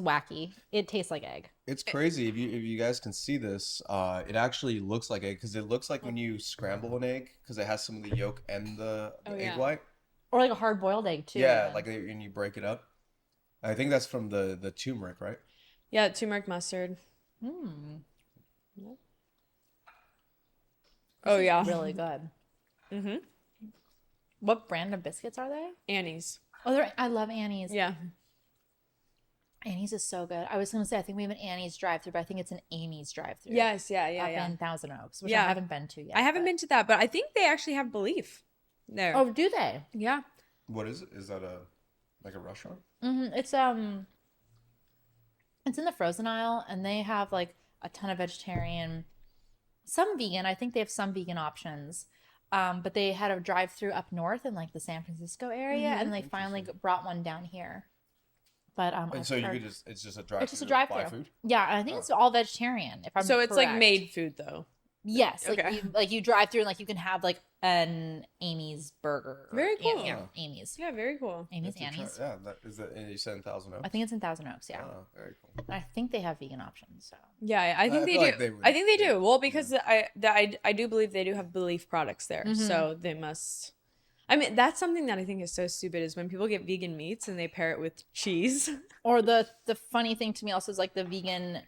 wacky. It tastes like egg. It's crazy if you guys can see this. It actually looks like egg because it looks like when you scramble an egg because it has some of the yolk and the Oh, egg yeah. white. Or like a hard boiled egg too. Yeah, like when you break it up. I think that's from the turmeric, right? Yeah, turmeric mustard. Mm, Oh yeah. really good. Mm-hmm. What brand of biscuits are they? Annie's. Oh, I love Annie's. Yeah. Annie's is so good. I was gonna say I think we have an Annie's drive-through, but I think it's an Amy's drive-through. Yes. Yeah. up Yeah. in Thousand Oaks, which Yeah. I haven't been to yet. I haven't but- been to that, but I think they actually have belief there. Oh, do they? yeah. What is it? Is that like a restaurant? It's in the frozen aisle, and they have like a ton of vegetarian, some vegan. I think they have some vegan options. But they had a drive-through up north in like the San Francisco area, and they finally brought one down here. But And so you could it's just a drive. it's just a drive-through. Food. Yeah, I think it's all vegetarian. If I'm So it's like correct. made food though. Yes, Okay. like you drive through and like you can have like an Amy's burger. Very cool. Yeah, Amy's. Yeah, very cool. Amy's, Have to try- Annie's. Yeah, that is that. And you said in Thousand Oaks. I think it's in Thousand Oaks. Yeah, Oh, very cool. I think they have vegan options. So Yeah, I think I they feel do. like they would- I think they yeah. do. Well, because I do believe they do have belief products there, so they must. I mean, that's something that I think is so stupid is when people get vegan meats and they pair it with cheese. or the funny thing to me also is like the vegan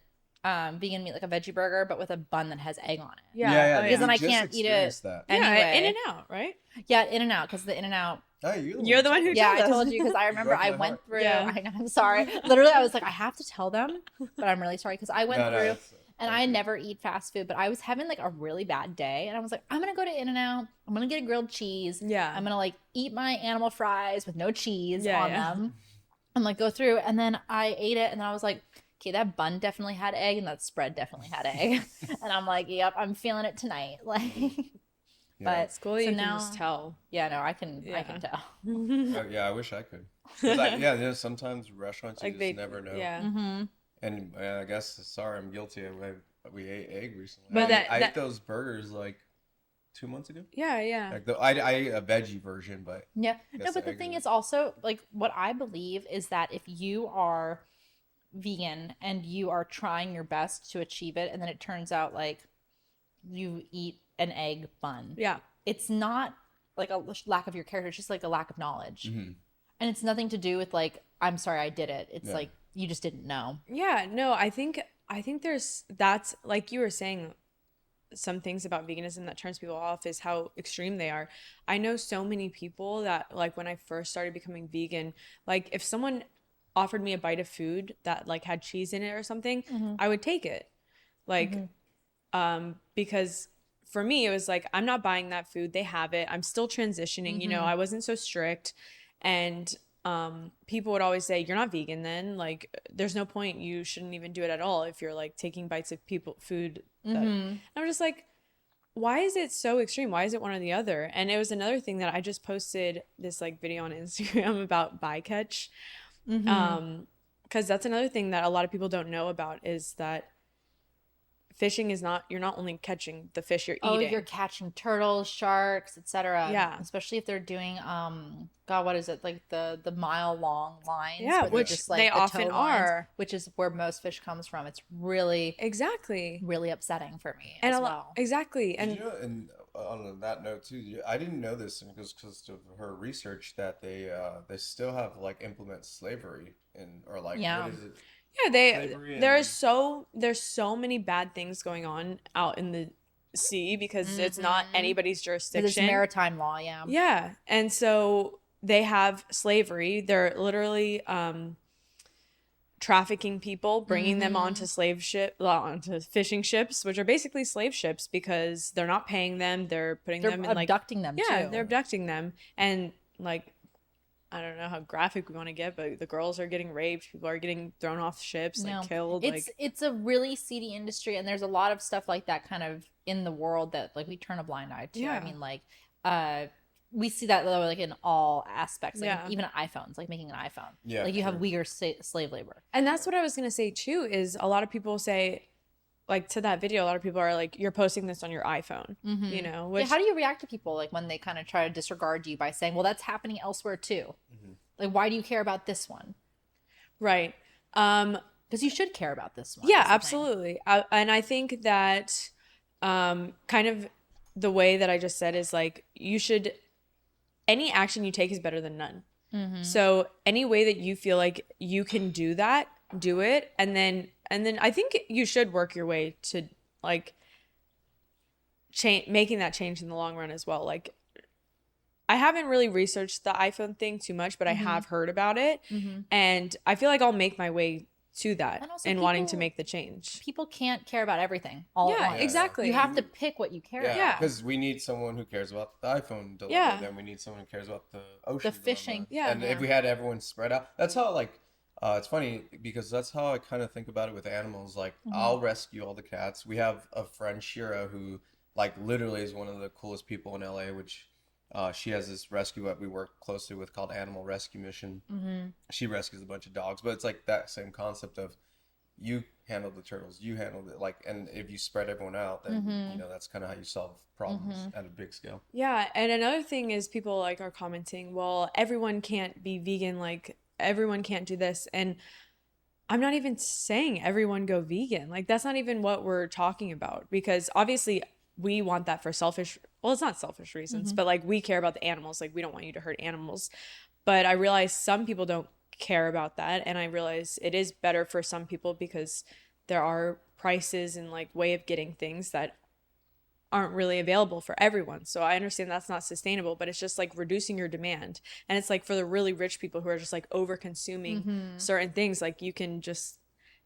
meat, like a veggie burger, but with a bun that has egg on it. Yeah, Because then we I just can't eat it. experienced That. Yeah, Anyway. In and out, right? Yeah, In-N-Out, because the In-N-Out. Oh, You're the one who Yeah, I told us. told you because I remember broke I my went heart. through. Yeah. I'm sorry. Literally, I was like, I have to tell them, but I'm really sorry because I went No, through. that's- And I never eat fast food, but I was having like a really bad day. And I was like, I'm going to go to In-N-Out. I'm going to get a grilled cheese. Yeah. I'm going to like eat my animal fries with no cheese Yeah, on yeah. them. And like go through. And then I ate it. And then I was like, okay, that bun definitely had egg. And that spread definitely had egg. And I'm like, yep, I'm feeling it tonight. Like, but It's cool that so you now, can just tell. yeah, no, I can tell. Oh, yeah, I wish I could. 'Cause yeah, sometimes restaurants you Like just they never know. Yeah. Mm-hmm. And I guess sorry, I'm guilty. We ate egg recently. But I that- ate those burgers like 2 months ago. Yeah, yeah. Like I ate a veggie version, but Yeah. I No, guess but the egg thing is- is also like what I believe is that if you are vegan and you are trying your best to achieve it, and then it turns out like you eat an egg bun, Yeah. it's not like a lack of your character, it's just like a lack of knowledge. Mhm. And it's nothing to do with like, I'm sorry I did it. It's Yeah. like you just didn't know. Yeah, no, I think that's like you were saying, some things about veganism that turns people off is how extreme they are. I know so many people that like when I first started becoming vegan, like if someone offered me a bite of food that like had cheese in it or something, I would take it. Like because for me it was like I'm not buying that food. They have it. I'm still transitioning, you know. I wasn't so strict, and people would always say, you're not vegan then, like there's no point, you shouldn't even do it at all if you're like taking bites of food that... And I'm just like, why is it so extreme? Why is it one or the other? And it was another thing that I just posted this like video on Instagram about bycatch, because that's another thing that a lot of people don't know about is that fishing is not, you're not only catching the fish you're Oh, eating. you're catching turtles, sharks, etc. Yeah. Especially if they're doing God, what is it? Like the mile long lines. Yeah, where they're which just, like, they the often tow lines, are. which is where most fish comes from. It's really, Exactly. really upsetting for me And as a lot, well. exactly. Did And you know, and on that note too, I didn't know this because of her research that they still have like implement slavery or like Yeah. what is it? yeah, Slavery there's and- so many bad things going on out in the sea because it's not anybody's 'Cause jurisdiction. it's maritime law, yeah. Yeah. And so they have slavery. They're literally trafficking people, bringing them onto onto fishing ships, which are basically slave ships because they're not paying them. They're putting They're them in like, abducting them yeah, too. they're abducting them. And like, I don't know how graphic we want to get, but the girls are getting raped. People are getting thrown off ships, like killed. It's a really seedy industry, and there's a lot of stuff like that kind of in the world that like we turn a blind eye to. Yeah. I mean, like we see that though, like in all aspects, like Yeah. even iPhones, like making an iPhone. Yeah, like you have sure. Uyghur slave labor. And that's what I was going to say too, is a lot of people say, like to that video, a lot of people are like, you're posting this on your iPhone, you know, which Yeah, how do you react to people like when they kind of try to disregard you by saying, well, that's happening elsewhere too? Like, why do you care about this one? right. Because you should care about this one. Yeah, is the thing. absolutely. And I think that kind of the way that I just said is like, any action you take is better than none. So any way that you feel like you can do that, do it. And then I think you should work your way to like making that change in the long run as well. Like, I haven't really researched the iPhone thing too much, but I have heard about it. And I feel like I'll make my way to that And also and wanting to people- make the change. People can't care about everything all at Yeah, once. exactly. You have to pick what you care Yeah, about. Yeah. because we need someone who cares about the iPhone dilemma. Yeah. Then we need someone who cares about the ocean. fishing. Dilemma. Yeah. And if we had everyone spread out, that's how like it's funny because that's how I kind of think about it with animals. Like I'll rescue all the cats. We have a friend Shira who like literally is one of the coolest people in LA, which she has this rescue that we work closely with called Animal Rescue Mission. She rescues a bunch of dogs, but it's like that same concept of you handle the turtles, you handle it, like, and if you spread everyone out, then you know that's kind of how you solve problems at a big scale. Yeah, and another thing is people like are commenting, well, everyone can't be vegan, like everyone can't do this, and I'm not even saying everyone go vegan. Like that's not even what we're talking about, because obviously we want that for selfish, well, it's not selfish reasons, but like we care about the animals, like we don't want you to hurt animals. But I realize some people don't care about that, and I realize it is better for some people because there are prices and like way of getting things that aren't really available for everyone. So I understand that's not sustainable, but it's just like reducing your demand. And it's like for the really rich people who are just like over consuming certain things, like you can just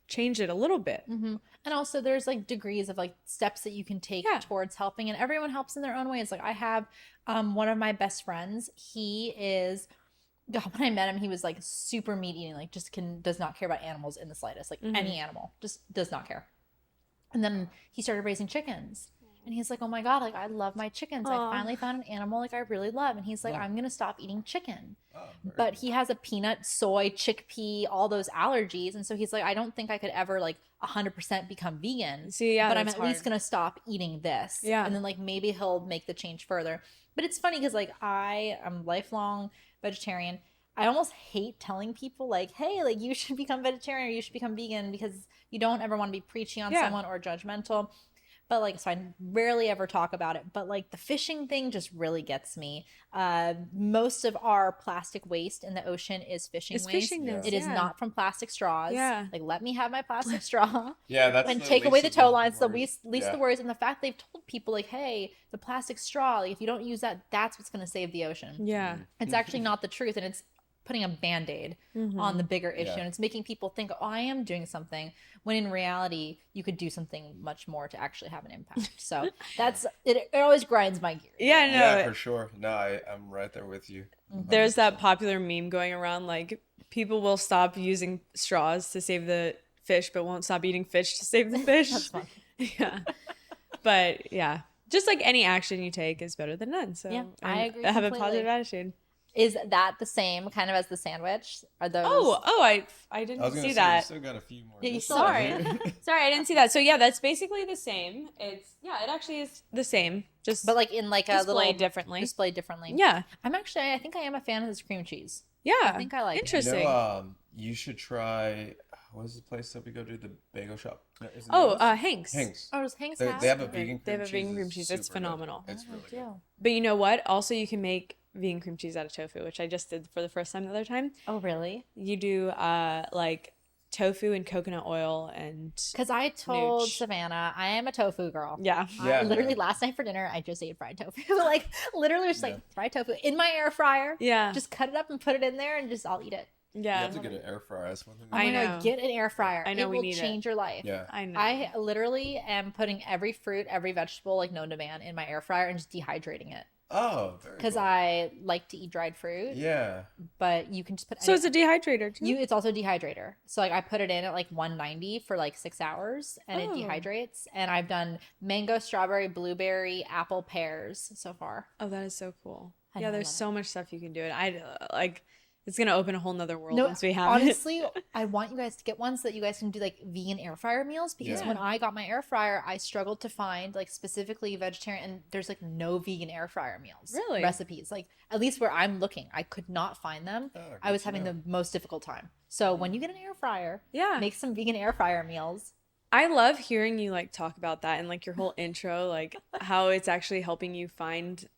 change it a little bit. And also there's like degrees of like steps that you can take towards helping, and everyone helps in their own ways. Like I have one of my best friends, he is, God, when I met him, he was like super meat eating, like just does not care about animals in the slightest, like any animal, just does not care. And then he started raising chickens. And he's like, oh my God, like I love my chickens. I finally found an animal like I really love. And he's like, I'm going to stop eating chicken. But he has a peanut, soy, chickpea, all those allergies. And so he's like, I don't think I could ever like 100% become vegan. See, yeah, but I'm that's at least going to stop eating this. Yeah. And then like maybe he'll make the change further. But it's funny because like I am lifelong vegetarian. I almost hate telling people like, hey, like you should become vegetarian or you should become vegan, because you don't ever want to be preachy on someone or judgmental. But like, so I rarely ever talk about it, but like the fishing thing just really gets me. Most of our plastic waste in the ocean is fishing waste. Fishing nets, It is not from plastic straws. Yeah. Like, let me have my plastic straw. That's And the take away the least tow of lines, the worries. least the worries. And the fact they've told people like, hey, the plastic straw, like if you don't use that, that's what's going to save the ocean. Yeah. It's actually not the truth, and it's putting a band-aid on the bigger issue, and it's making people think, oh, I am doing something, when in reality you could do something much more to actually have an impact. So that's it always grinds my gears. Yeah, no. Yeah, for sure. No, I'm right there with you. There's that popular meme going around, like people will stop using straws to save the fish but won't stop eating fish to save the fish. That's fun. Yeah. But yeah, just like any action you take is better than none. So Yeah, I agree have a completely. positive attitude. Is that the same kind of as the sandwich? Are those? I didn't I was gonna see say, that. we still got a few more. Yeah, you dishes still out are. here. Sorry, I didn't see that. So yeah, that's basically the same. It actually is the same. Just But like in like a displayed little differently. displayed differently. Yeah. I think I am a fan of this cream cheese. Yeah. I think I like it. Interesting. You know, you should try. What is the place that we go to? The bagel shop. Is it Hanks. Hanks. Oh, does Hank's They have have a it? vegan cream cheese. They have a vegan cream It's cheese. It's super good. phenomenal. It's Oh, really I good. do. But you know what? Also, you can make vegan cream cheese out of tofu, which I just did for the first time the other time. Oh, really? You do like tofu and coconut oil and Because I told Nooch. Savannah I am a tofu girl. yeah. Yeah. Literally last night for dinner, I just ate fried tofu. Like literally just like fried tofu in my air fryer. Yeah. Just cut it up and put it in there and just I'll eat it. You Yeah. have to get an air fryer. That's one thing. Oh I my know. God, get an air fryer. I know it we will need it. change your life. Yeah. I know. I literally am putting every fruit, every vegetable, like known to man, in my air fryer and just dehydrating it. Oh, very Because cool. I like to eat dried fruit, Yeah. but you can just put So it's a dehydrator too. it's also a dehydrator. So like I put it in at like 190 for like 6 hours and it Oh. dehydrates. And I've done mango, strawberry, blueberry, apple, pears so far. Oh, that is so cool. I Yeah, know, I there's love so much stuff you can do. And I like it's gonna open a whole nother world No, once we have it. honestly, I want you guys to get one so that you guys can do like vegan air fryer meals, because Yeah. when I got my air fryer, I struggled to find like specifically vegetarian, and there's like no vegan air fryer meals. Really? Recipes. Like at least where I'm looking, I could not find them. Oh, I was good to having know. the most difficult time. So when you get an air fryer, Yeah. make some vegan air fryer meals. I love hearing you like talk about that and like your whole intro, like how it's actually helping you find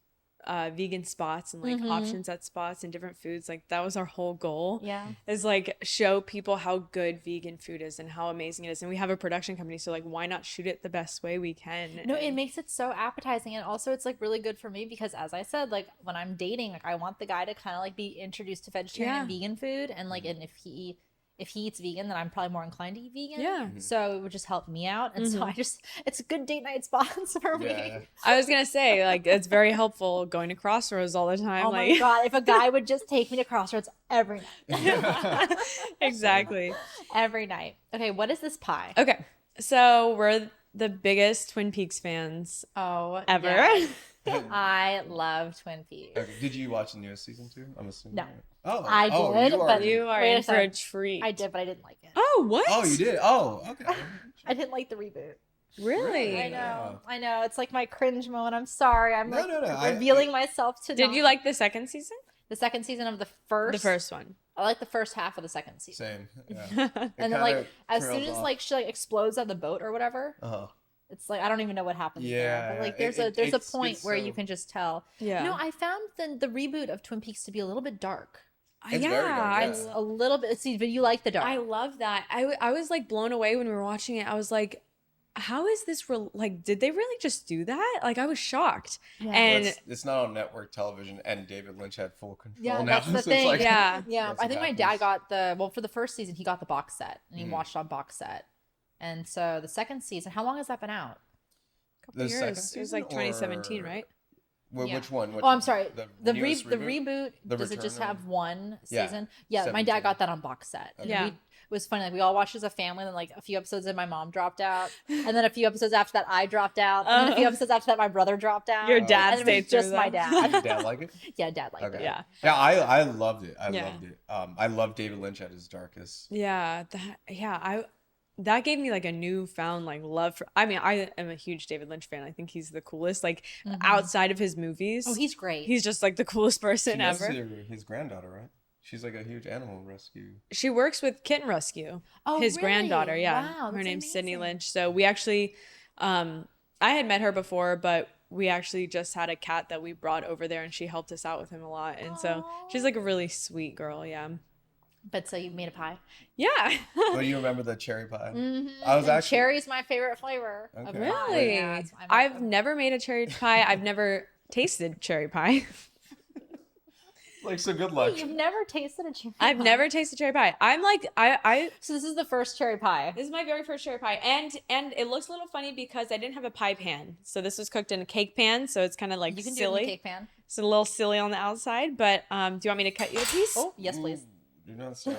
vegan spots and like options at spots and different foods. Like that was our whole goal. Yeah. Is like show people how good vegan food is and how amazing it is. And we have a production company, so like why not shoot it the best way we can? No, it And- makes it so appetizing, and also it's like really good for me because, as I said, like when I'm dating, like I want the guy to kind of like be introduced to vegetarian and vegan food, and like, and if he eats vegan, then I'm probably more inclined to eat vegan. Yeah. So it would just help me out, and so it's a good date night spots for me. Yeah. I was gonna say like it's very helpful going to Crossroads all the time. Oh like my God, if a guy would just take me to Crossroads every night. exactly. Every night. Okay, what is this pie? Okay, so we're the biggest Twin Peaks fans Oh, ever. yes. I love Twin Peaks. Okay. Did you watch the newest season too? I'm assuming. No. Oh, I did, you but You are Wait a in for a second. treat. I did, but I didn't like it. Oh, what? Oh, you did. Oh, okay. I didn't like the reboot. Really? I know. I know. It's like my cringe moment. I'm sorry. I'm No, like no, no. revealing myself to. Did not- you like the second season? the second season of the first? The first one. I like the first half of the second season. Same. Yeah. And then like as soon as like she like explodes on the boat or whatever, Uh-huh. it's like I don't even know what happens there. Yeah, But like yeah. there's a It's point where so- you can just tell. Yeah. You know, I found the reboot of Twin Peaks to be a little bit dark. It's very dark, yeah. It's a little bit. See, but you like the dark. I love that. I was like blown away when we were watching it. I was like, how is this like, did they really just do that? Like, I was shocked. Yeah. And It's not on network television, and David Lynch had full control Yeah, now. that's the so it's thing. like- yeah. Yeah, That's I what think my happens. dad got for the first season he got the box set and he Mhm. watched on box set, and so the second season. How long has that been out? Couple The second years. It was like season, 2017, or- right? Well, Yeah. Which one? Which Oh, I'm one? sorry. The newest reboot. The Does it return just of- have one Yeah, season? Yeah, my dad 17. got that on box set. And Yeah. it was funny. Like we all watched as a family, and then like a few episodes in, my mom dropped out, and then a few episodes after that, I dropped out, and then a few episodes after that, my brother dropped out. Your dad and it stayed was just through my them. Did dad. your dad like it? Yeah, dad liked Okay. it. Yeah. Yeah, I loved it. I Yeah. loved it. I love David Lynch at his darkest. Yeah. That gave me like a newfound like love for. I mean, I am a huge David Lynch fan. I think he's the coolest. Like outside of his movies, Oh, he's great. he's just like the coolest person She knows ever. his granddaughter, right? She's like a huge animal rescue. She works with Kitten Rescue. Oh, His really? granddaughter, yeah. Wow, Her that's name's Sydney amazing. Lynch. So we actually, I had met her before, but we actually just had a cat that we brought over there, and she helped us out with him a lot. And so she's like a really sweet girl. Yeah. But so you made a pie. Yeah. But you remember the cherry pie? Mm-hmm. I was actually cherry's my favorite flavor. Of Okay. pie. Really? Yeah, it's- I've never made a cherry pie. I've never tasted cherry pie. like so. Good luck. You've never tasted a cherry I've pie? never tasted cherry pie. I'm like, I So this is the first cherry pie. this is my very first cherry pie, and it looks a little funny because I didn't have a pie pan, so this was cooked in a cake pan, so it's kind of like You can silly. do it in the cake pan. It's a little silly on the outside, but do you want me to cut you a piece? Oh, yes, please. You're not sorry.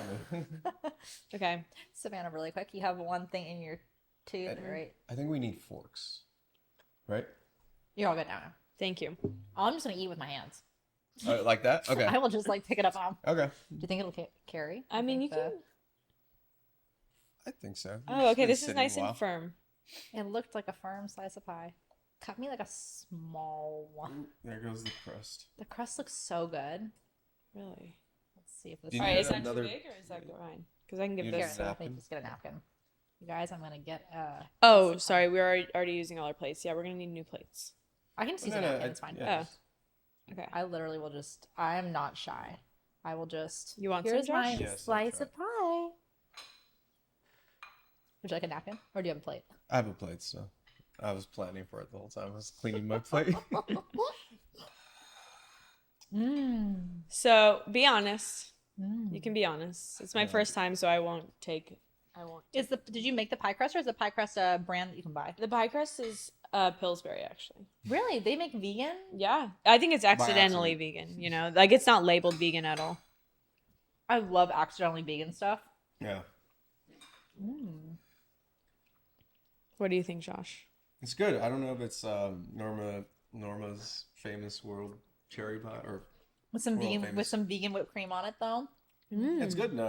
Okay. Savannah, really quick. You have one thing in your tooth, right? I think we need forks, right? You're all good now. Thank you. Oh, I'm just gonna eat with my hands. Like that? Okay. I will just like pick it up. Okay. Do you think it'll carry? I mean, you think can. I think so. Oh, okay. It's This been is nice sitting a and while. firm. It looked like a firm slice of pie. Cut me like a small one. There goes the crust. The crust looks so good. Really. Let's see if this. Do you All right. need Is that another- too big or is that fine? Because I can give You Here, need this. a let me napkin? just get a napkin. You guys, I'm gonna get. Oh, sorry. We are already using all our plates. Yeah, we're gonna need new plates. I can just use No, a no, napkin. It's fine. yeah. Okay. I literally will just. I am not shy. I will just. You want some, Here's my Josh? Yes, I'll slice try. of pie. Would you like a napkin, or do you have a plate? I have a plate, so I was planning for it the whole time. I was cleaning my plate. Mmm. So be honest. Mm. You can be honest. It's my Yeah. first time, so I won't take. Did you make the pie crust, or is the pie crust a brand that you can buy? The pie crust is Pillsbury, actually. Really? They make vegan? Yeah, I think it's accidentally vegan. You know, like it's not labeled vegan at all. I love accidentally vegan stuff. Yeah. Mm. What do you think, Josh? It's good. I don't know if it's Norma's famous world cherry pie or With some World vegan famous. whipped cream on it though. it's good. No.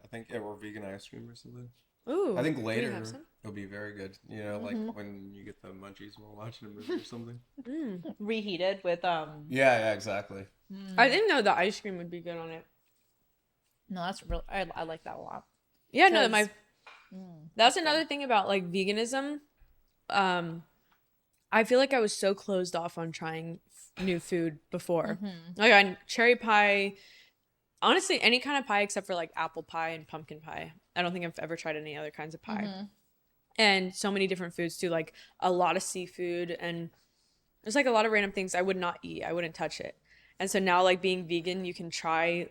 I think or vegan ice cream or something. Ooh, I think do we later have some? it'll be very good. You know, like when you get the munchies while watching a movie or something. Reheated with Yeah, exactly. I didn't know the ice cream would be good on it. No, that's real I like that a lot. Yeah, no, 'Cause- that's another thing about like veganism. I feel like I was so closed off on trying new food before. Like on cherry pie, honestly, any kind of pie except for like apple pie and pumpkin pie. I don't think I've ever tried any other kinds of pie. And so many different foods too, like a lot of seafood, and there's like a lot of random things I would not eat. I wouldn't touch it. And so now, like being vegan, you can try.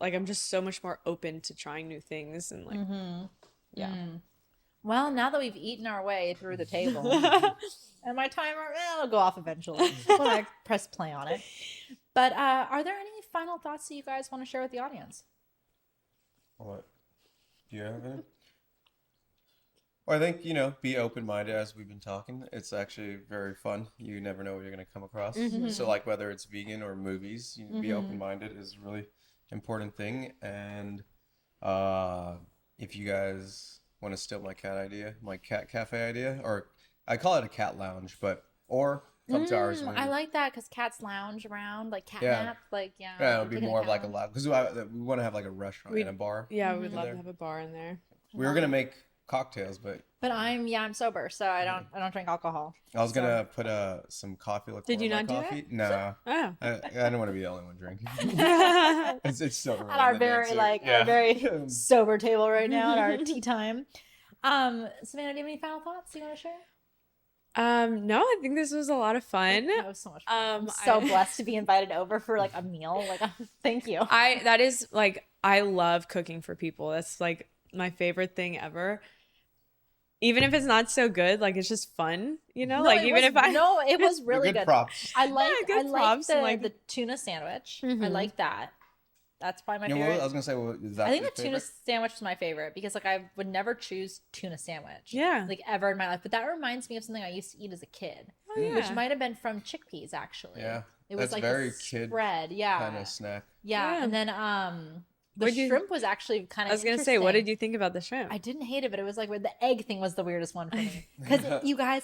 Like I'm just so much more open to trying new things, and like yeah. Well, now that we've eaten our way through the table, and my timer, it'll go off eventually when I press play on it. But are there any final thoughts that you guys want to share with the audience? What? Do you have any? Or I think, be open-minded as we've been talking. It's actually very fun. You never know what you're going to come across. So like whether it's vegan or movies, be open-minded is a really important thing. And if you guys want to steal my cat idea, my cat cafe idea, or I call it a cat lounge, or come to ours. I like that because cats lounge around, like cat Yeah. nap, like Yeah, it'll be like in more of like a lounge. lounge because we want to have like a restaurant and a bar. Yeah, we would love there. to have a bar in there. We were gonna make cocktails, but But I'm sober, so I don't drink alcohol. I was gonna put some coffee liqueur Did you in my not do that? coffee. No, Oh. I don't want to be the only one drinking. It's so early At our in the day, very too. our very sober table right now at our tea time. Savannah, do you have any final thoughts you want to share? No, I think this was a lot of fun. That was so much fun. I'm so blessed to be invited over for like a meal. Like, thank you. That is like, I love cooking for people. That's like my favorite thing ever. Even if it's not so good, like it's just fun, No, like it even was- if I no, it was really good. Props. I like good props and, like- the tuna sandwich. I like that. That's probably my You know favorite. what? I was gonna say, is that I think your the tuna favorite? sandwich is my favorite because like I would never choose tuna sandwich. Yeah. Like ever in my life. But that reminds me of something I used to eat as a kid. Oh, yeah. Which might have been from chickpeas actually. Yeah, It was that's like very a kid spread. Yeah. kind of snack. Yeah. Yeah. And then the What'd you- shrimp was actually kind of I was gonna say, what did you think about the shrimp? I didn't hate it, but it was like the egg thing was the weirdest one for me. Because you guys,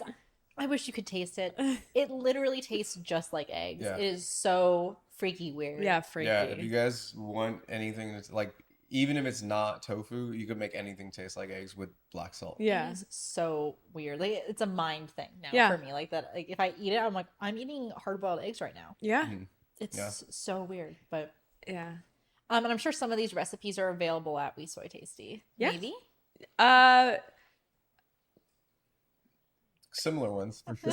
I wish you could taste it. It literally tastes just like eggs. Yeah. It is so freaky weird. Yeah, freaky. Yeah, if you guys want anything that's like, even if it's not tofu, you could make anything taste like eggs with black salt. Yeah. It is so weird. Like it's a mind thing now Yeah. for me. Like that. Like if I eat it, I'm like I'm eating hard boiled eggs right now. Yeah. It's Yeah. so weird. But Yeah. and I'm sure some of these recipes are available at WeSoyTasty. Yeah. Maybe. Similar ones for sure.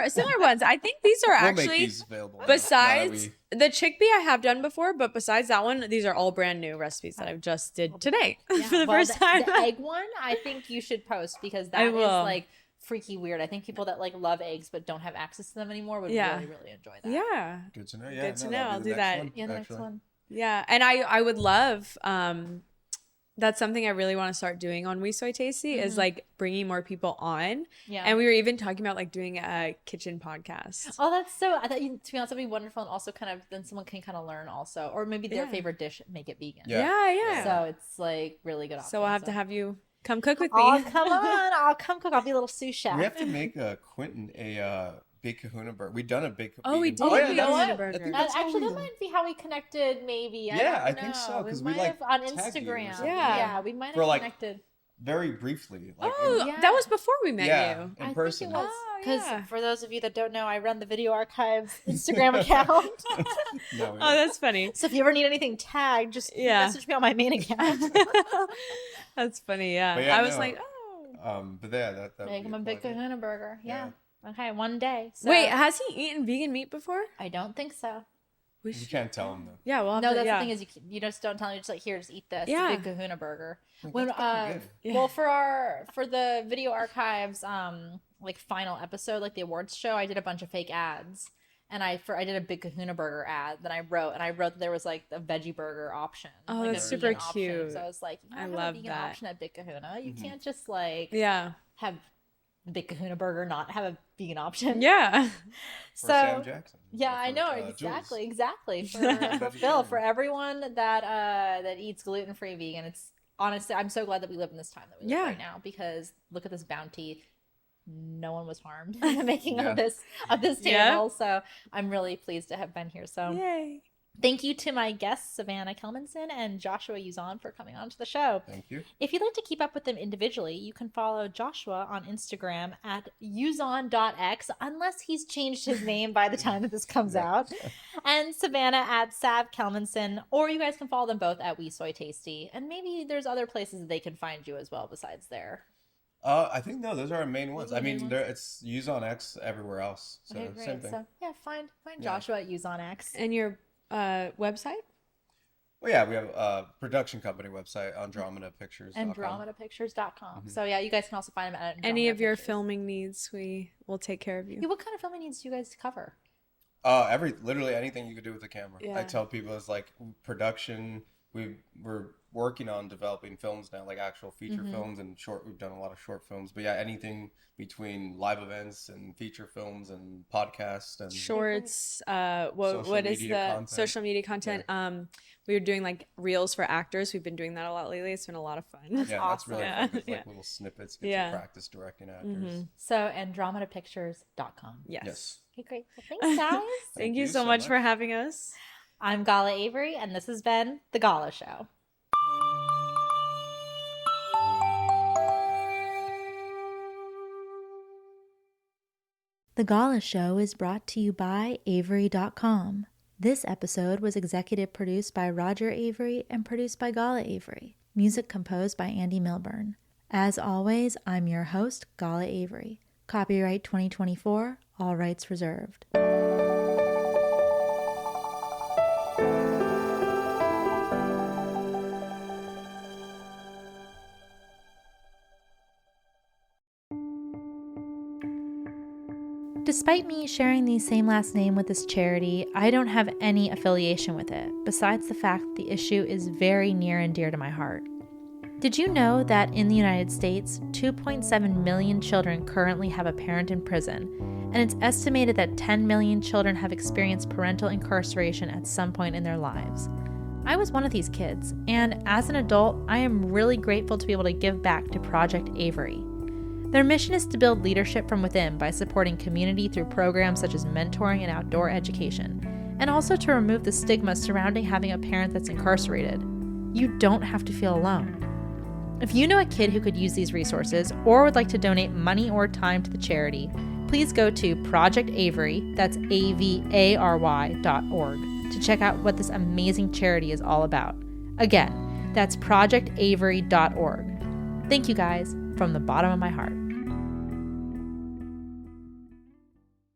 Similar ones. I think these are We'll make actually these available. now besides that the chickpea I have done before, but besides that one, these are all brand new recipes that I've just did today Yeah, for the well, first time. The egg one, I think you should post because that I is will. like freaky weird. I think people that like love eggs but don't have access to them anymore would Yeah. really, really enjoy that. Yeah. Good to know. Yeah, Good to know. that'll I'll be do the that. next one, Yeah, the next actually. one. Yeah. And I would love, that's something I really want to start doing on WeSoyTasty is like bringing more people on. Yeah. And we were even talking about like doing a kitchen podcast. Oh, that's so. I thought to be honest, that'd be wonderful, and also kind of then someone can kind of learn also, or maybe their Yeah. favorite dish, make it vegan. Yeah. Yeah. So it's like really good. So we'll have to have you come cook with Oh, me. come on! I'll come cook. I'll be a little sous chef. We have to make Quentin a big kahuna burger. We've done a big Oh, we vegan- did. yeah, you that's- know what? I Burger. think And that's actually, how that might be how we connected. Maybe. Yeah, I don't think so, know. 'cause we we, might like, have on tagged you or Instagram. something. Yeah, we might have For, like, connected. very briefly. Like, Oh, Yeah. that was before we met yeah, you. in I person. think it was Oh, because yeah. for those of you that don't know, I run the Video Archives Instagram account. No, Oh, that's funny. So if you ever need anything tagged, just Yeah. message me on my main account. That's funny. Yeah. But yeah, I was no. like, oh. but yeah, that would Make be him a big cool idea. kahuna burger. Yeah. Yeah. Okay, one day. So, Wait, has he eaten vegan meat before? I don't think so. We You can't tell him though. Yeah, well, No, that's the thing is you just don't tell me. Just like here, just eat this. Yeah. Big kahuna burger. When That's pretty good. Yeah. well for the Video Archives like final episode, like the awards show, I did a bunch of fake ads. And I did a big kahuna burger ad that I wrote that there was like a veggie burger option. Oh, like, that's a super vegan option. cute. So I was like, you I have love a vegan that. option at Big Kahuna. You Mm-hmm. can't just like Yeah. have the Big Kahuna burger not have a vegan option. Yeah. For So Sam Jackson. yeah, Or I for, know Jules. exactly. For Phil, for everyone that eats gluten free vegan, it's honestly, I'm so glad that we live in this time that we live Yeah. right now because look at this bounty. No one was harmed in the making Yeah. of this table, Yeah. so I'm really pleased to have been here. So Yay. thank you to my guests Savannah Kelmanson and Joshua Uzon for coming on to the show. Thank you. If you'd like to keep up with them individually, you can follow Joshua on Instagram at uzon.x, unless he's changed his name by the time that this comes out, and Savannah at Sav Kelmanson, or you guys can follow them both at WeSoyTasty, and maybe there's other places that they can find you as well besides there. I think no, those are our main ones. Those are I the main mean, ones? there it's use on X everywhere else. So Okay, same great. thing. So yeah, find Yeah. Joshua at uzonx. And your website? Well, yeah, we have a production company website, AndromedaPictures.com. AndromedaPictures.com. So yeah, you guys can also find them at Any of your Andromeda Pictures. filming needs, we will take care of you. Yeah, what kind of filming needs do you guys cover? Literally anything you could do with the camera. Yeah. I tell people it's like production. We're working on developing films now, like actual feature films and short. We've done a lot of short films, but yeah, anything between live events and feature films and podcasts and Shorts, Social what is media the content. social media content? We were doing like reels for actors. We've been doing that a lot lately. It's been a lot of fun. yeah, that's really awesome. fun. It's Yeah. like little snippets, get Yeah. to practice directing actors. So, andrometapictures.com. Yes. Okay, great. Well, thanks, guys. Thank you so much for having us. I'm Gala Avery, and this has been The Gala Show. The Gala Show is brought to you by Avery.com. This episode was executive produced by Roger Avery and produced by Gala Avery. Music composed by Andy Milburn. As always, I'm your host, Gala Avery. Copyright 2024, all rights reserved. Despite me sharing the same last name with this charity, I don't have any affiliation with it, besides the fact that the issue is very near and dear to my heart. Did you know that in the United States, 2.7 million children currently have a parent in prison, and it's estimated that 10 million children have experienced parental incarceration at some point in their lives? I was one of these kids, and as an adult, I am really grateful to be able to give back to Project Avery. Their mission is to build leadership from within by supporting community through programs such as mentoring and outdoor education, and also to remove the stigma surrounding having a parent that's incarcerated. You don't have to feel alone. If you know a kid who could use these resources or would like to donate money or time to the charity, please go to Project Avery, that's AVARY.org, to check out what this amazing charity is all about. Again, that's projectavery.org. Thank you guys from the bottom of my heart.